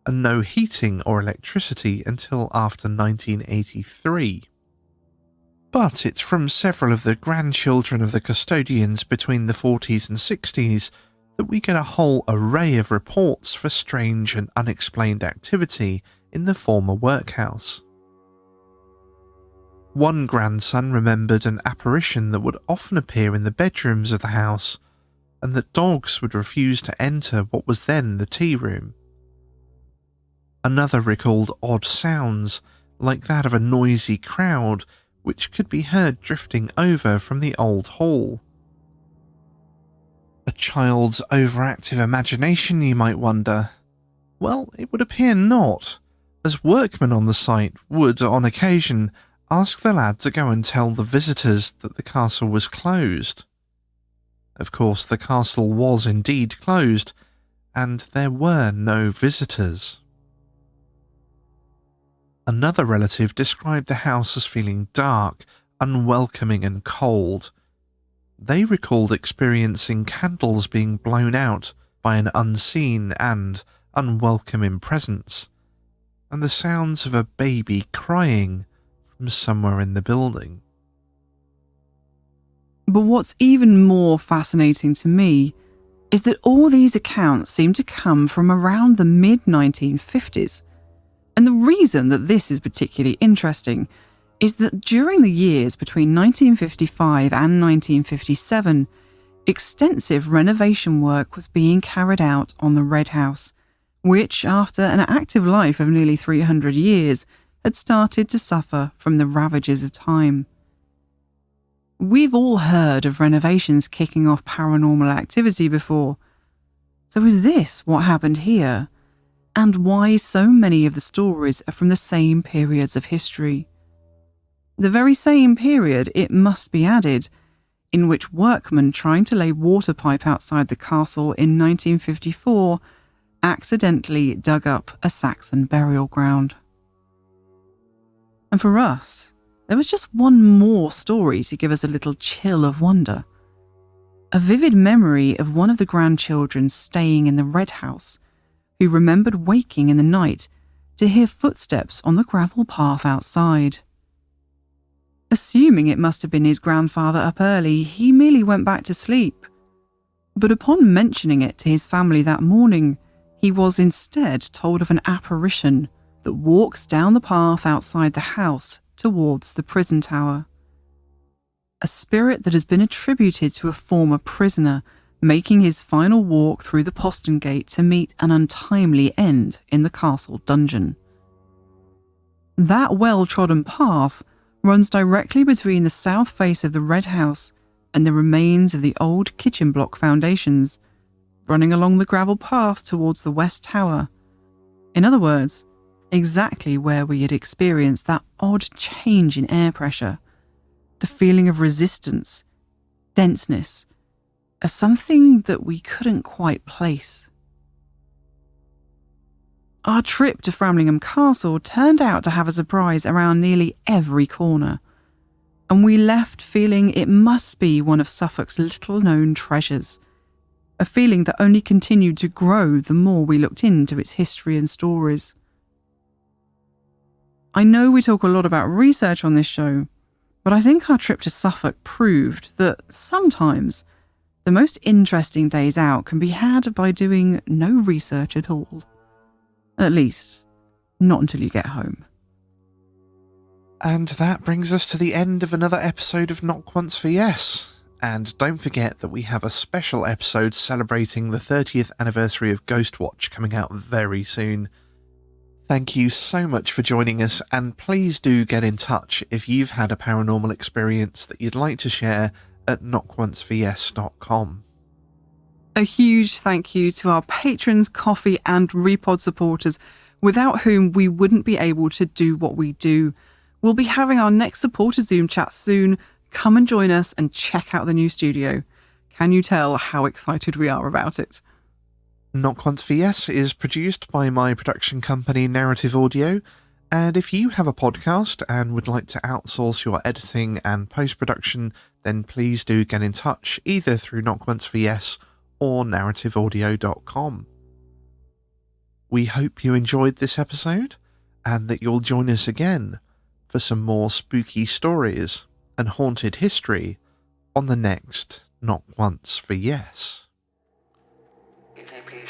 and no heating or electricity until after 1983. But it's from several of the grandchildren of the custodians between the 40s and 60s that we get a whole array of reports for strange and unexplained activity in the former workhouse. One grandson remembered an apparition that would often appear in the bedrooms of the house, and that dogs would refuse to enter what was then the tea room. Another recalled odd sounds, like that of a noisy crowd, which could be heard drifting over from the old hall. A child's overactive imagination, you might wonder. Well, it would appear not, as workmen on the site would, on occasion, ask the lad to go and tell the visitors that the castle was closed. Of course, the castle was indeed closed, and there were no visitors. Another relative described the house as feeling dark, unwelcoming and cold. They recalled experiencing candles being blown out by an unseen and unwelcoming presence, and the sounds of a baby crying from somewhere in the building. But what's even more fascinating to me is that all these accounts seem to come from around the mid-1950s. And the reason that this is particularly interesting is that during the years between 1955 and 1957, extensive renovation work was being carried out on the Red House, which, after an active life of nearly 300 years, had started to suffer from the ravages of time. We've all heard of renovations kicking off paranormal activity before. So is this what happened here? And why so many of the stories are from the same periods of history? The very same period, it must be added, in which workmen trying to lay water pipe outside the castle in 1954 accidentally dug up a Saxon burial ground. And for us, there was just one more story to give us a little chill of wonder. A vivid memory of one of the grandchildren staying in the Red House, who remembered waking in the night to hear footsteps on the gravel path outside. Assuming it must have been his grandfather up early, he merely went back to sleep. But upon mentioning it to his family that morning, he was instead told of an apparition that walks down the path outside the house towards the prison tower. A spirit that has been attributed to a former prisoner making his final walk through the postern gate to meet an untimely end in the castle dungeon. That well-trodden path runs directly between the south face of the Red House and the remains of the old kitchen block foundations, running along the gravel path towards the west tower. In other words, exactly where we had experienced that odd change in air pressure, the feeling of resistance, denseness, of something that we couldn't quite place. Our trip to Framlingham Castle turned out to have a surprise around nearly every corner, and we left feeling it must be one of Suffolk's little-known treasures, a feeling that only continued to grow the more we looked into its history and stories. I know we talk a lot about research on this show, but I think our trip to Suffolk proved that sometimes the most interesting days out can be had by doing no research at all. At least, not until you get home. And that brings us to the end of another episode of Not Once for Yes. And don't forget that we have a special episode celebrating the 30th anniversary of Ghostwatch coming out very soon. Thank you so much for joining us, and please do get in touch if you've had a paranormal experience that you'd like to share at notonceforyes.com. A huge thank you to our patrons, KOFY and Repod supporters, without whom we wouldn't be able to do what we do. We'll be having our next supporter Zoom chat soon. Come and join us and check out the new studio. Can you tell how excited we are about it? Not Once for Yes is produced by my production company Narrative Audio, And if you have a podcast and would like to outsource your editing and post-production, then please do get in touch either through Knock Once for Yes or narrativeaudio.com. We hope you enjoyed this episode and that you'll join us again for some more spooky stories and haunted history on the next Knock Once for Yes. EVP